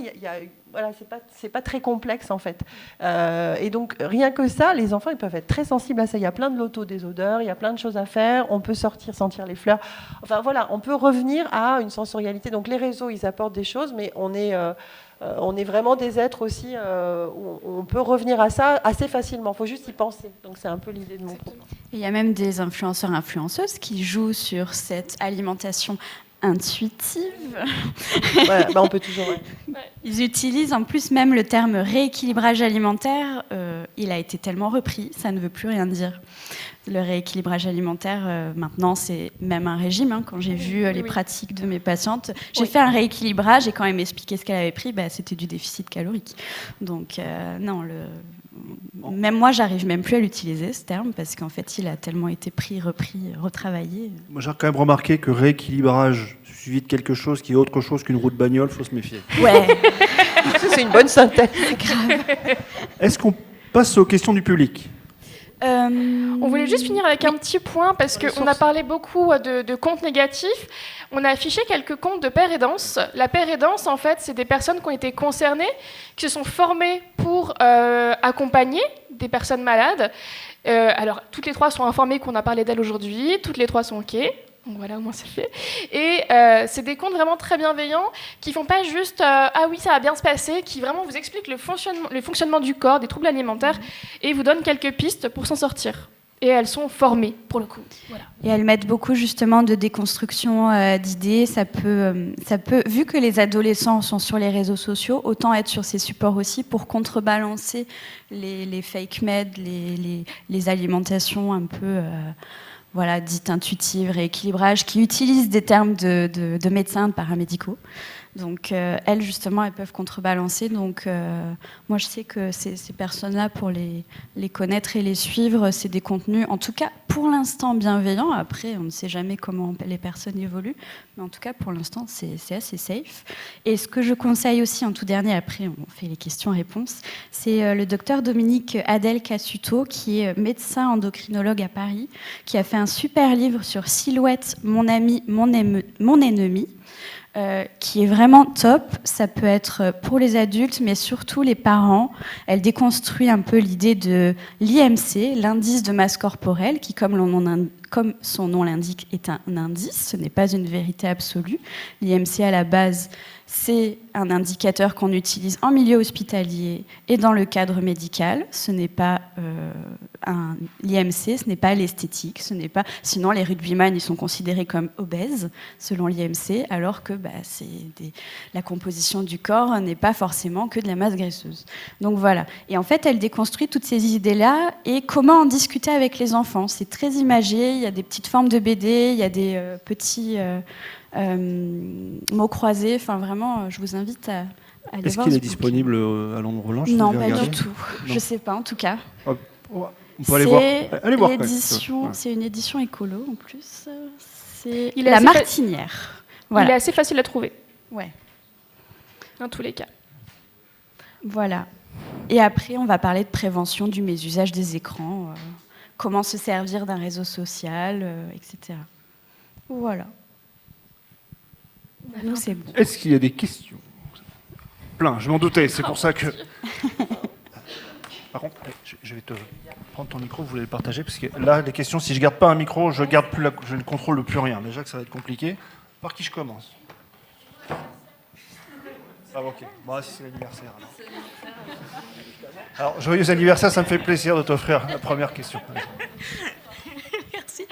c'est pas très complexe en fait. Et donc rien que ça, les enfants ils peuvent être très sensibles à ça. Il y a plein de lotos des odeurs, il y a plein de choses à faire. On peut sentir les fleurs. Enfin voilà, on peut revenir à une sensorialité. Donc les réseaux ils apportent des choses, mais on est vraiment des êtres aussi où on peut revenir à ça assez facilement. Il faut juste y penser. Donc c'est un peu l'idée de mon propos. Il y a même des influenceurs, influenceuses qui jouent sur cette alimentation intuitive. Voilà, on peut toujours. Ouais. Ils utilisent en plus même le terme rééquilibrage alimentaire. Il a été tellement repris, ça ne veut plus rien dire. Le rééquilibrage alimentaire, maintenant, c'est même un régime. Quand j'ai vu les pratiques de mes patientes, j'ai fait un rééquilibrage et quand elles m'expliquaient ce qu'elle avait pris, c'était du déficit calorique. Donc, non, même moi, j'arrive même plus à l'utiliser, ce terme, parce qu'en fait, il a tellement été pris, repris, retravaillé. Moi, j'ai quand même remarqué que rééquilibrage suivi de quelque chose qui est autre chose qu'une roue de bagnole, il faut se méfier. Ouais. C'est une bonne synthèse. C'est grave. Est-ce qu'on passe aux questions du public ? On voulait juste finir avec un petit point parce qu'on a parlé beaucoup de comptes négatifs. On a affiché quelques comptes de père aidance. La père aidance, en fait, c'est des personnes qui ont été concernées, qui se sont formées pour accompagner des personnes malades. Alors, toutes les trois sont informées qu'on a parlé d'elles aujourd'hui. Toutes les trois sont OK. Donc voilà, au moins c'est fait. Et c'est des comptes vraiment très bienveillants qui font pas juste ah oui, ça va bien se passer, qui vraiment vous expliquent le fonctionnement du corps, des troubles alimentaires, et vous donnent quelques pistes pour s'en sortir. Et elles sont formées, pour le coup. Voilà. Et elles mettent beaucoup justement de déconstruction d'idées. Ça peut, vu que les adolescents sont sur les réseaux sociaux, autant être sur ces supports aussi pour contrebalancer les fake meds, les alimentations un peu... dites intuitives, rééquilibrage, qui utilisent des termes de médecins, de paramédicaux. Donc, elles, justement, elles peuvent contrebalancer. Donc, moi, je sais que ces personnes-là, pour les connaître et les suivre, c'est des contenus, en tout cas, pour l'instant, bienveillants. Après, on ne sait jamais comment les personnes évoluent. Mais en tout cas, pour l'instant, c'est assez safe. Et ce que je conseille aussi, en tout dernier, après, on fait les questions-réponses, c'est le docteur Dominique Adèle Cassuto, qui est médecin endocrinologue à Paris, qui a fait un super livre sur Silhouette, mon ami, mon ennemi, qui est vraiment top. Ça peut être pour les adultes, mais surtout les parents. Elle déconstruit un peu l'idée de l'IMC, l'indice de masse corporelle, qui, comme son nom l'indique, est un indice, ce n'est pas une vérité absolue. L'IMC, à la base, c'est un indicateur qu'on utilise en milieu hospitalier et dans le cadre médical. Ce n'est pas l'IMC, ce n'est pas l'esthétique, ce n'est pas. Sinon, les rugbyman, ils sont considérés comme obèses selon l'IMC, alors que la composition du corps n'est pas forcément que de la masse graisseuse. Donc voilà. Et en fait, elle déconstruit toutes ces idées-là et comment en discuter avec les enfants. C'est très imagé. Il y a des petites formes de BD, il y a des petits mots croisés. Enfin, vraiment, je vous invite à aller Est-ce voir. qu'il est disponible à Londres Blanche? Non, pas du tout. Je ne sais pas, en tout cas. On peut aller voir. Allez voir. C'est une édition écolo, en plus. C'est Il est La assez Martinière. Voilà. Il est assez facile à trouver, Ouais. dans tous les cas. Voilà. Et après, on va parler de prévention du mésusage des écrans, comment se servir d'un réseau social, etc. Voilà. Nous, c'est bon. Est-ce qu'il y a des questions? Plein, je m'en doutais, c'est pour ça que... Par contre, je vais te prendre ton micro, vous voulez le partager, parce que là, les questions, si je garde pas un micro, je ne contrôle plus rien. Déjà que ça va être compliqué. Par qui je commence? Ah, ok. Bon, si c'est l'anniversaire. Alors, joyeux anniversaire, ça me fait plaisir de t'offrir la première question. Merci.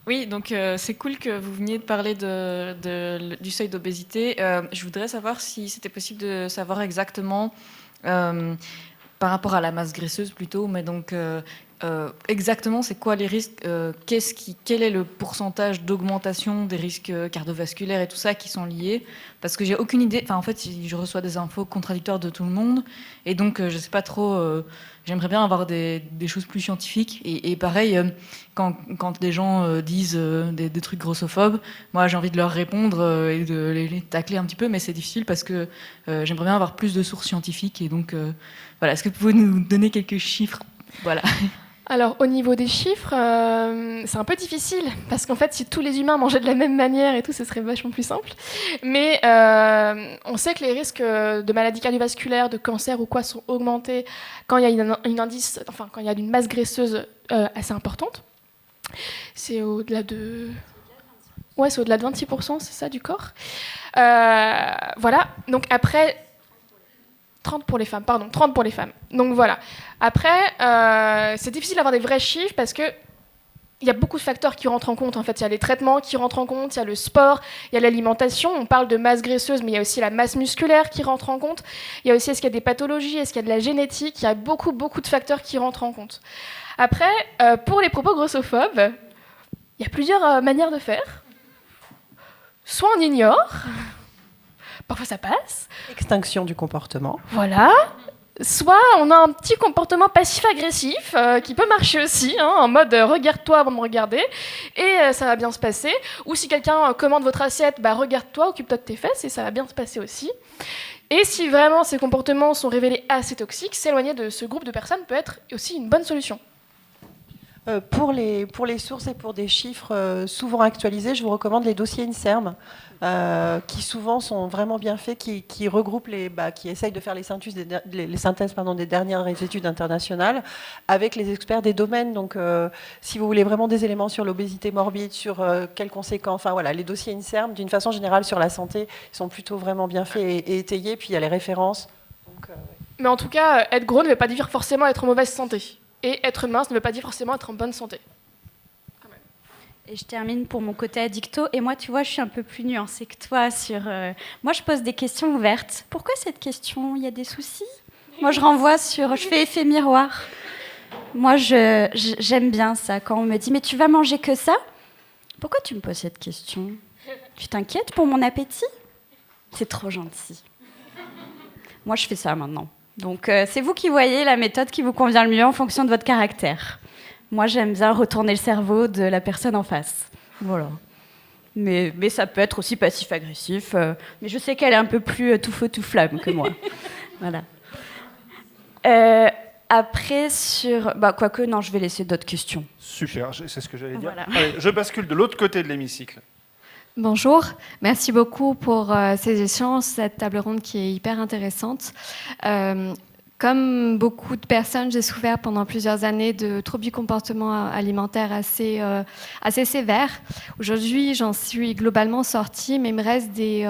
Oui, donc c'est cool que vous veniez de parler du seuil d'obésité. Je voudrais savoir si c'était possible de savoir exactement, par rapport à la masse graisseuse plutôt, mais donc exactement c'est quoi les risques, quel est le pourcentage d'augmentation des risques cardiovasculaires et tout ça qui sont liés, parce que j'ai aucune idée. Enfin, en fait, je reçois des infos contradictoires de tout le monde, et donc je sais pas trop. J'aimerais bien avoir des choses plus scientifiques. Et pareil, quand des gens disent des trucs grossophobes, moi j'ai envie de leur répondre et de les tacler un petit peu, mais c'est difficile parce que j'aimerais bien avoir plus de sources scientifiques. Et donc, voilà, est-ce que vous pouvez nous donner quelques chiffres? Voilà. Alors, au niveau des chiffres, c'est un peu difficile, parce qu'en fait, si tous les humains mangeaient de la même manière et tout, ce serait vachement plus simple. Mais on sait que les risques de maladies cardiovasculaires, de cancer ou quoi sont augmentés quand il y a quand il y a une masse graisseuse assez importante. C'est au-delà de... Ouais, c'est au-delà de 26%, c'est ça, du corps. Voilà, donc après... 30 pour les femmes, pardon, 30 pour les femmes. Donc voilà. Après, c'est difficile d'avoir des vrais chiffres parce que il y a beaucoup de facteurs qui rentrent en compte. En fait, il y a les traitements qui rentrent en compte, il y a le sport, il y a l'alimentation. On parle de masse graisseuse, mais il y a aussi la masse musculaire qui rentre en compte. Il y a aussi, est-ce qu'il y a des pathologies, est-ce qu'il y a de la génétique? Il y a beaucoup de facteurs qui rentrent en compte. Après, pour les propos grossophobes, il y a plusieurs manières de faire. Soit on ignore, parfois ça passe. Extinction du comportement. Voilà. Soit on a un petit comportement passif-agressif qui peut marcher aussi, en mode regarde-toi avant de me regarder et ça va bien se passer. Ou si quelqu'un commande votre assiette, regarde-toi, occupe-toi de tes fesses et ça va bien se passer aussi. Et si vraiment ces comportements sont révélés assez toxiques, s'éloigner de ce groupe de personnes peut être aussi une bonne solution. Pour les sources et pour des chiffres souvent actualisés, je vous recommande les dossiers INSERM, qui souvent sont vraiment bien faits, qui regroupent qui essayent de faire les synthèses des dernières études internationales avec les experts des domaines. Donc, si vous voulez vraiment des éléments sur l'obésité morbide, sur quelles conséquences, enfin voilà, les dossiers INSERM, d'une façon générale sur la santé, sont plutôt vraiment bien faits et étayés. Puis il y a les références. Donc, Mais en tout cas, être gros ne veut pas dire forcément être en mauvaise santé. Et être mince ne veut pas dire forcément être en bonne santé. Et je termine pour mon côté addicto. Et moi, tu vois, je suis un peu plus nuancée que toi sur... Moi, je pose des questions ouvertes. Pourquoi cette question? Il y a des soucis? Moi, je renvoie sur... Je fais effet miroir. Moi, j'aime bien ça. Quand on me dit « Mais tu vas manger que ça ?» Pourquoi tu me poses cette question? Tu t'inquiètes pour mon appétit? C'est trop gentil. Moi, je fais ça maintenant. Donc, c'est vous qui voyez la méthode qui vous convient le mieux en fonction de votre caractère. Moi, j'aime bien retourner le cerveau de la personne en face. Voilà. Mais ça peut être aussi passif-agressif. Mais je sais qu'elle est un peu plus tout feu, tout flamme que moi. Voilà. Après, quoique, non, je vais laisser d'autres questions. Super, c'est ce que j'allais dire. Voilà. Allez, je bascule de l'autre côté de l'hémicycle. Bonjour, merci beaucoup pour ces échanges, cette table ronde qui est hyper intéressante. Comme beaucoup de personnes, j'ai souffert pendant plusieurs années de troubles du comportement alimentaire assez sévères. Aujourd'hui, j'en suis globalement sortie, mais il me reste des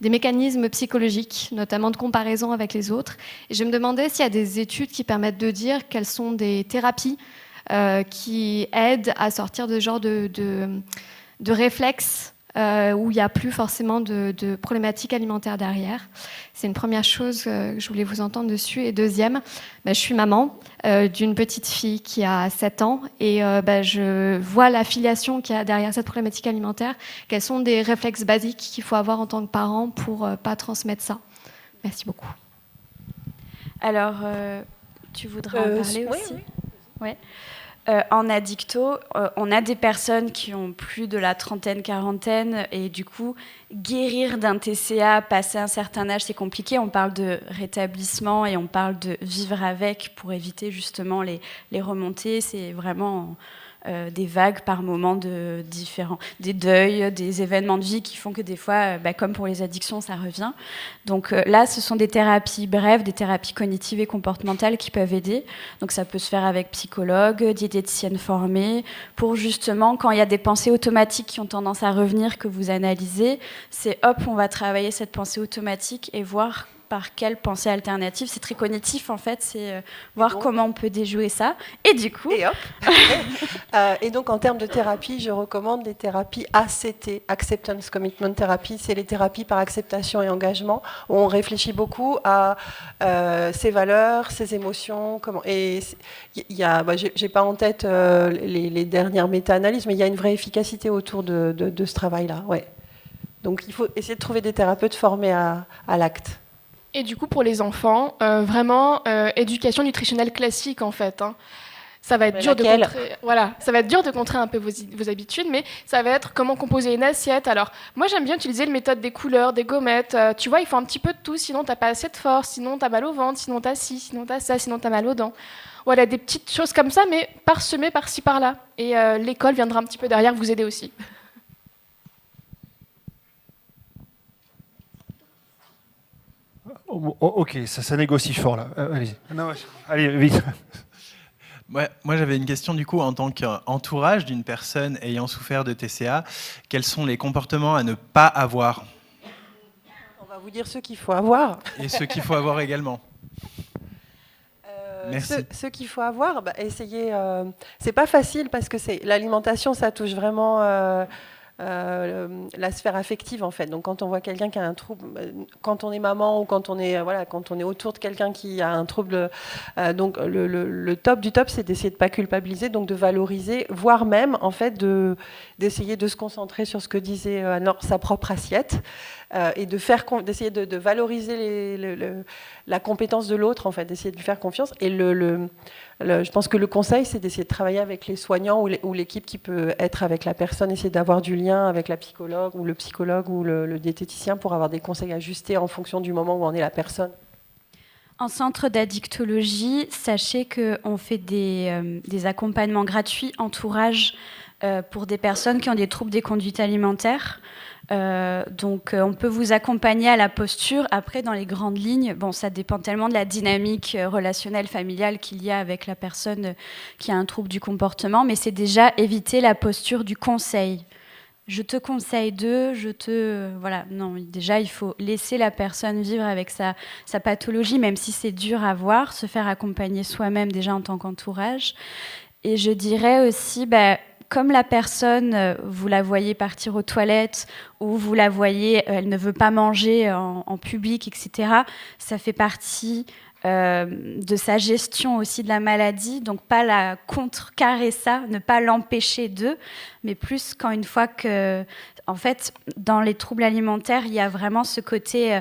mécanismes psychologiques, notamment de comparaison avec les autres. Et je me demandais s'il y a des études qui permettent de dire quelles sont des thérapies qui aident à sortir de ce genre de réflexes où il n'y a plus forcément de problématiques alimentaires derrière. C'est une première chose que je voulais vous entendre dessus. Et deuxième, je suis maman d'une petite fille qui a 7 ans et je vois l'affiliation qu'il y a derrière cette problématique alimentaire. Quels sont des réflexes basiques qu'il faut avoir en tant que parent pour ne pas transmettre ça? Merci beaucoup. Alors, tu voudrais en parler aussi? Oui. Ouais. En addicto, on a des personnes qui ont plus de la trentaine, quarantaine, et du coup, guérir d'un TCA, passer un certain âge, c'est compliqué. On parle de rétablissement et on parle de vivre avec pour éviter justement les remontées. C'est vraiment des vagues par moments différents, des deuils, des événements de vie qui font que des fois, comme pour les addictions, ça revient. Donc là, ce sont des thérapies brèves, des thérapies cognitives et comportementales qui peuvent aider. Donc ça peut se faire avec psychologue, diététicienne formée, pour justement, quand il y a des pensées automatiques qui ont tendance à revenir, que vous analysez, c'est hop, on va travailler cette pensée automatique et voir par quelle pensée alternative. C'est très cognitif en fait, c'est voir comment on peut déjouer ça. Et du coup... Et hop. Et donc en termes de thérapie, je recommande les thérapies ACT, Acceptance Commitment Therapy. C'est les thérapies par acceptation et engagement, où on réfléchit beaucoup à ses valeurs, ses émotions. Et il y a, j'ai pas en tête les dernières méta-analyses, mais il y a une vraie efficacité autour de ce travail-là. Ouais. Donc il faut essayer de trouver des thérapeutes formés à l'acte. Et du coup, pour les enfants, vraiment, éducation nutritionnelle classique, en fait. Hein. Ça va être dur de contrer, ça va être dur de contrer un peu vos habitudes, mais ça va être comment composer une assiette. Alors, moi, j'aime bien utiliser la méthode des couleurs, des gommettes. Tu vois, il faut un petit peu de tout, sinon t'as pas assez de force, sinon t'as mal au ventre, sinon t'as ci, sinon t'as ça, sinon t'as mal aux dents. Voilà, des petites choses comme ça, mais parsemées par-ci, par-là. Et l'école viendra un petit peu derrière vous aider aussi. Ok, ça négocie fort là. Allez, vite. Ouais, moi j'avais une question du coup en tant qu'entourage d'une personne ayant souffert de TCA. Quels sont les comportements à ne pas avoir? On va vous dire ceux qu'il faut avoir. Et ceux qu'il faut avoir également. Merci. Ceux qu'il faut avoir, essayez. C'est pas facile parce que l'alimentation, ça touche vraiment la sphère affective en fait. Donc quand on voit quelqu'un qui a un trouble, quand on est maman ou quand on est autour de quelqu'un qui a un trouble, donc le top du top, c'est d'essayer de pas culpabiliser, donc de valoriser, voire même en fait d'essayer de se concentrer sur ce que disait Anne-Laure, sa propre assiette. Et d'essayer de valoriser la compétence de l'autre, en fait, d'essayer de lui faire confiance. Et je pense que le conseil, c'est d'essayer de travailler avec les soignants ou l'équipe qui peut être avec la personne, essayer d'avoir du lien avec la psychologue ou le psychologue ou le diététicien pour avoir des conseils ajustés en fonction du moment où en est la personne. En centre d'addictologie, sachez qu'on fait des accompagnements gratuits, entourage, pour des personnes qui ont des troubles des conduites alimentaires. Donc on peut vous accompagner à la posture. Après, dans les grandes lignes, ça dépend tellement de la dynamique relationnelle, familiale qu'il y a avec la personne qui a un trouble du comportement, mais c'est déjà éviter la posture du conseil. Je te conseille non, déjà il faut laisser la personne vivre avec sa pathologie, même si c'est dur à voir, se faire accompagner soi-même déjà en tant qu'entourage. Et je dirais aussi, comme la personne, vous la voyez partir aux toilettes ou vous la voyez, elle ne veut pas manger en public, etc., ça fait partie de sa gestion aussi de la maladie, donc pas la contrecarrer ça, ne pas l'empêcher d'eux, mais plus quand une fois que, en fait, dans les troubles alimentaires, il y a vraiment ce côté,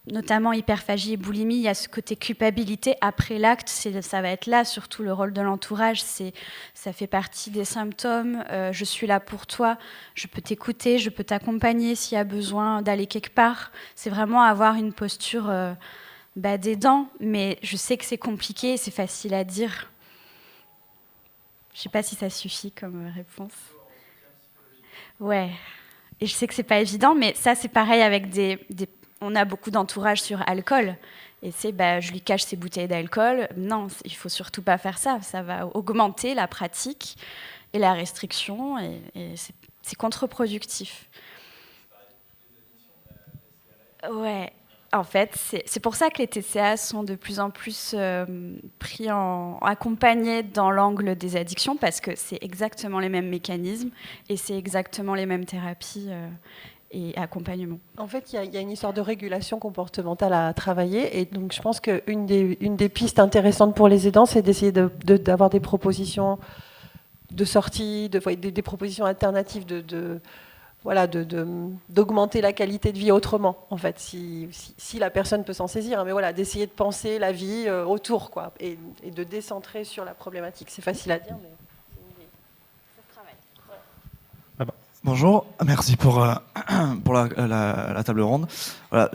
notamment hyperphagie et boulimie, il y a ce côté culpabilité après l'acte, ça va être là, surtout le rôle de l'entourage, ça fait partie des symptômes, je suis là pour toi, je peux t'écouter, je peux t'accompagner s'il y a besoin d'aller quelque part, c'est vraiment avoir une posture d'aidant, mais je sais que c'est compliqué, c'est facile à dire. Je ne sais pas si ça suffit comme réponse. Ouais, et je sais que c'est pas évident, mais ça c'est pareil avec on a beaucoup d'entourage sur alcool, et c'est je lui cache ses bouteilles d'alcool. Non, il faut surtout pas faire ça. Ça va augmenter la pratique et la restriction, et c'est contre-productif. Ouais. En fait, c'est pour ça que les TCA sont de plus en plus accompagnés dans l'angle des addictions, parce que c'est exactement les mêmes mécanismes et c'est exactement les mêmes thérapies et accompagnements. En fait, il y a une histoire de régulation comportementale à travailler, et donc je pense qu'une des pistes intéressantes pour les aidants, c'est d'essayer d'avoir des propositions de sortie, des propositions alternatives d'augmenter la qualité de vie autrement, en fait, si la personne peut s'en saisir, hein, mais voilà, d'essayer de penser la vie autour, quoi, et de décentrer sur la problématique. C'est facile à dire, mais ça se travaille. Ouais. Bonjour, merci pour la table ronde. Voilà,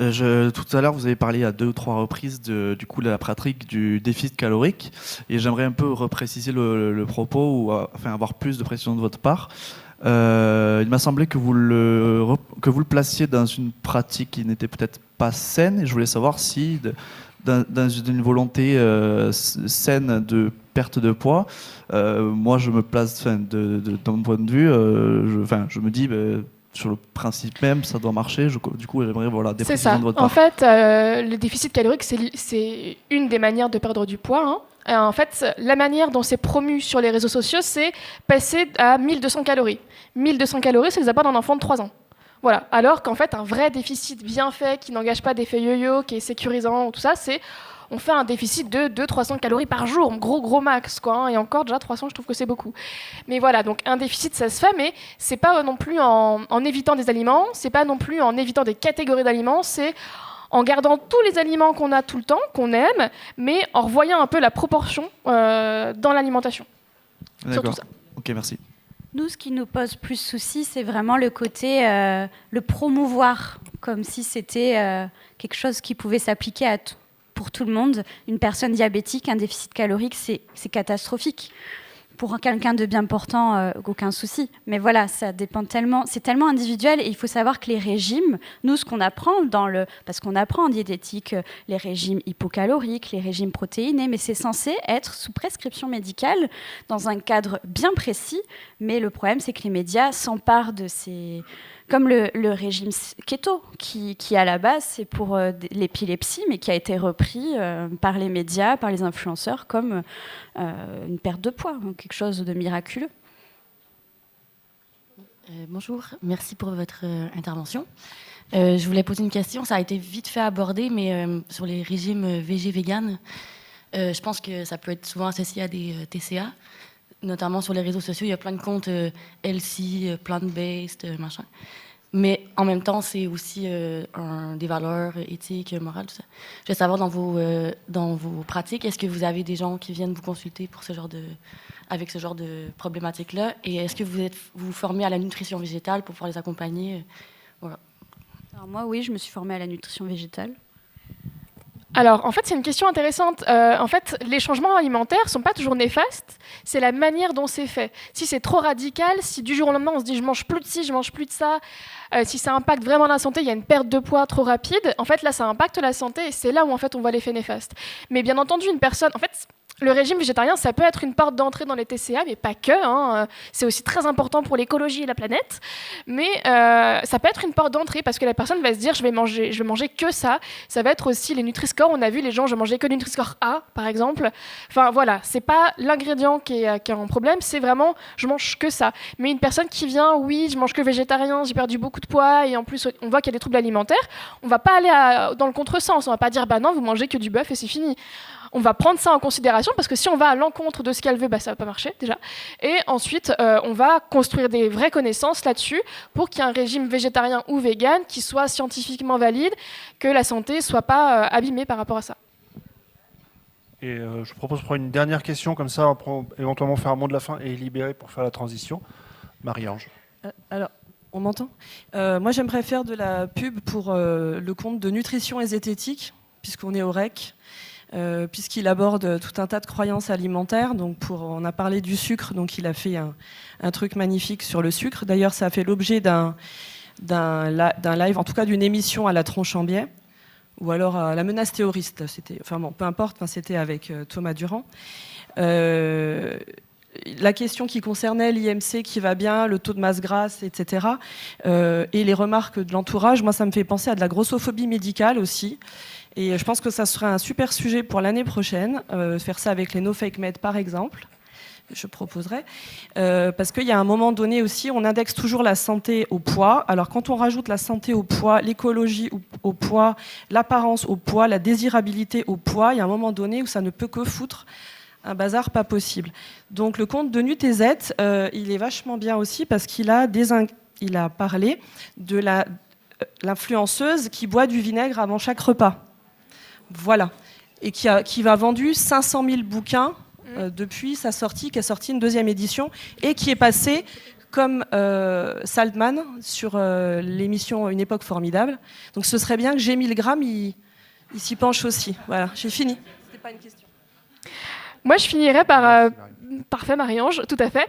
tout à l'heure, vous avez parlé à 2 ou 3 reprises de la pratique du déficit calorique, et j'aimerais un peu repréciser le propos, ou avoir plus de précision de votre part. Il m'a semblé que vous le placiez dans une pratique qui n'était peut-être pas saine, et je voulais savoir si, dans une volonté saine de perte de poids, moi je me place, de mon point de vue, je me dis, sur le principe même, ça doit marcher. Du coup, j'aimerais des précisions de votre part. En fait, le déficit calorique, c'est une des manières de perdre du poids, hein. En fait, la manière dont c'est promu sur les réseaux sociaux, c'est passer à 1200 calories. 1200 calories, c'est les apports d'un enfant de 3 ans. Voilà. Alors qu'en fait, un vrai déficit bien fait, qui n'engage pas d'effet yo-yo, qui est sécurisant, tout ça, c'est on fait un déficit de 200-300 calories par jour, gros max, quoi, hein. Et encore, déjà 300, je trouve que c'est beaucoup. Mais voilà, donc un déficit, ça se fait, mais c'est pas non plus en évitant des aliments, c'est pas non plus en évitant des catégories d'aliments, c'est en gardant tous les aliments qu'on a tout le temps, qu'on aime, mais en revoyant un peu la proportion dans l'alimentation. D'accord. Ok, merci. Nous, ce qui nous pose plus souci, c'est vraiment le côté, le promouvoir, comme si c'était quelque chose qui pouvait s'appliquer pour tout le monde. Une personne diabétique, un déficit calorique, c'est catastrophique. Pour quelqu'un de bien portant, aucun souci. Mais voilà, ça dépend c'est tellement individuel, et il faut savoir que les régimes, nous, ce qu'on apprend parce qu'on apprend en diététique les régimes hypocaloriques, les régimes protéinés, mais c'est censé être sous prescription médicale dans un cadre bien précis. Mais le problème, c'est que les médias s'emparent de ces... Comme le régime keto, qui à la base, c'est pour l'épilepsie, mais qui a été repris par les médias, par les influenceurs, comme une perte de poids, donc quelque chose de miraculeux. Bonjour, merci pour votre intervention. Je voulais poser une question, ça a été vite fait aborder, mais sur les régimes végé-vegan, je pense que ça peut être souvent associé à des TCA, notamment sur les réseaux sociaux, il y a plein de comptes healthy, plant-based, machin. Mais en même temps, c'est aussi des valeurs éthiques, morales, tout ça. Je veux savoir, dans vos pratiques, est-ce que vous avez des gens qui viennent vous consulter pour avec ce genre de problématique-là? Et est-ce que vous formez à la nutrition végétale pour pouvoir les accompagner? Voilà. Alors moi, oui, je me suis formée à la nutrition végétale. Alors, en fait, c'est une question intéressante. En fait, les changements alimentaires ne sont pas toujours néfastes, c'est la manière dont c'est fait. Si c'est trop radical, si du jour au lendemain, on se dit « je mange plus de ci, je mange plus de ça », si ça impacte vraiment la santé, il y a une perte de poids trop rapide, en fait, là, ça impacte la santé, et c'est là où, en fait, on voit l'effet néfaste. Mais bien entendu, une personne... En fait, le régime végétarien, ça peut être une porte d'entrée dans les TCA, mais pas que. Hein. C'est aussi très important pour l'écologie et la planète. Mais ça peut être une porte d'entrée parce que la personne va se dire je vais manger que ça. Ça va être aussi les Nutri-Score. On a vu les gens, je mangeais que du Nutri-Score A, par exemple. Enfin voilà, c'est pas l'ingrédient qui est un problème, c'est vraiment je mange que ça. Mais une personne qui vient, oui, je mange que végétarien, j'ai perdu beaucoup de poids et en plus on voit qu'il y a des troubles alimentaires, on va pas aller dans le contresens. On va pas dire bah non, vous mangez que du bœuf et c'est fini. On va prendre ça en considération parce que si on va à l'encontre de ce qu'elle veut, bah, ça ne va pas marcher déjà. Et ensuite, on va construire des vraies connaissances là-dessus pour qu'il y ait un régime végétarien ou vegan qui soit scientifiquement valide, que la santé ne soit pas abîmée par rapport à ça. Et je propose de prendre une dernière question, comme ça on va éventuellement faire un mot de la fin et libérer pour faire la transition. Marie-Ange. Alors, on m'entend ? Moi, j'aimerais faire de la pub pour le compte de Nutrition et Zététique, puisqu'on est au REC. Puisqu'il aborde tout un tas de croyances alimentaires. Donc on a parlé du sucre, donc il a fait un truc magnifique sur le sucre. D'ailleurs, ça a fait l'objet d'un live, en tout cas d'une émission à la Tronche en Biais, ou alors à la menace théoriste. Enfin bon, peu importe, c'était avec Thomas Durand. La question qui concernait l'IMC qui va bien, le taux de masse grasse, etc. Et les remarques de l'entourage, moi ça me fait penser à de la grossophobie médicale aussi. Et je pense que ça serait un super sujet pour l'année prochaine, faire ça avec les No Fake Med par exemple, je proposerais. Parce qu'il y a un moment donné aussi, on indexe toujours la santé au poids. Alors quand on rajoute la santé au poids, l'écologie au poids, l'apparence au poids, la désirabilité au poids, il y a un moment donné où ça ne peut que foutre un bazar pas possible. Donc le compte de NuTZ, il est vachement bien aussi parce qu'il a, il a parlé de l'influenceuse qui boit du vinaigre avant chaque repas. Voilà. Et qui a vendu 500 000 bouquins depuis sa sortie, qui a sorti une 2e édition et qui est passé comme Saltman sur l'émission Une époque formidable. Donc ce serait bien que G. Milgram il s'y penche aussi. Voilà, j'ai fini. C'était pas une question. Moi, je finirais par... Parfait, Marie-Ange, tout à fait.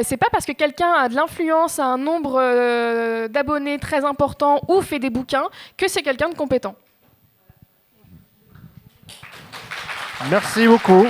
C'est pas parce que quelqu'un a de l'influence, a un nombre d'abonnés très important ou fait des bouquins que c'est quelqu'un de compétent. Merci beaucoup.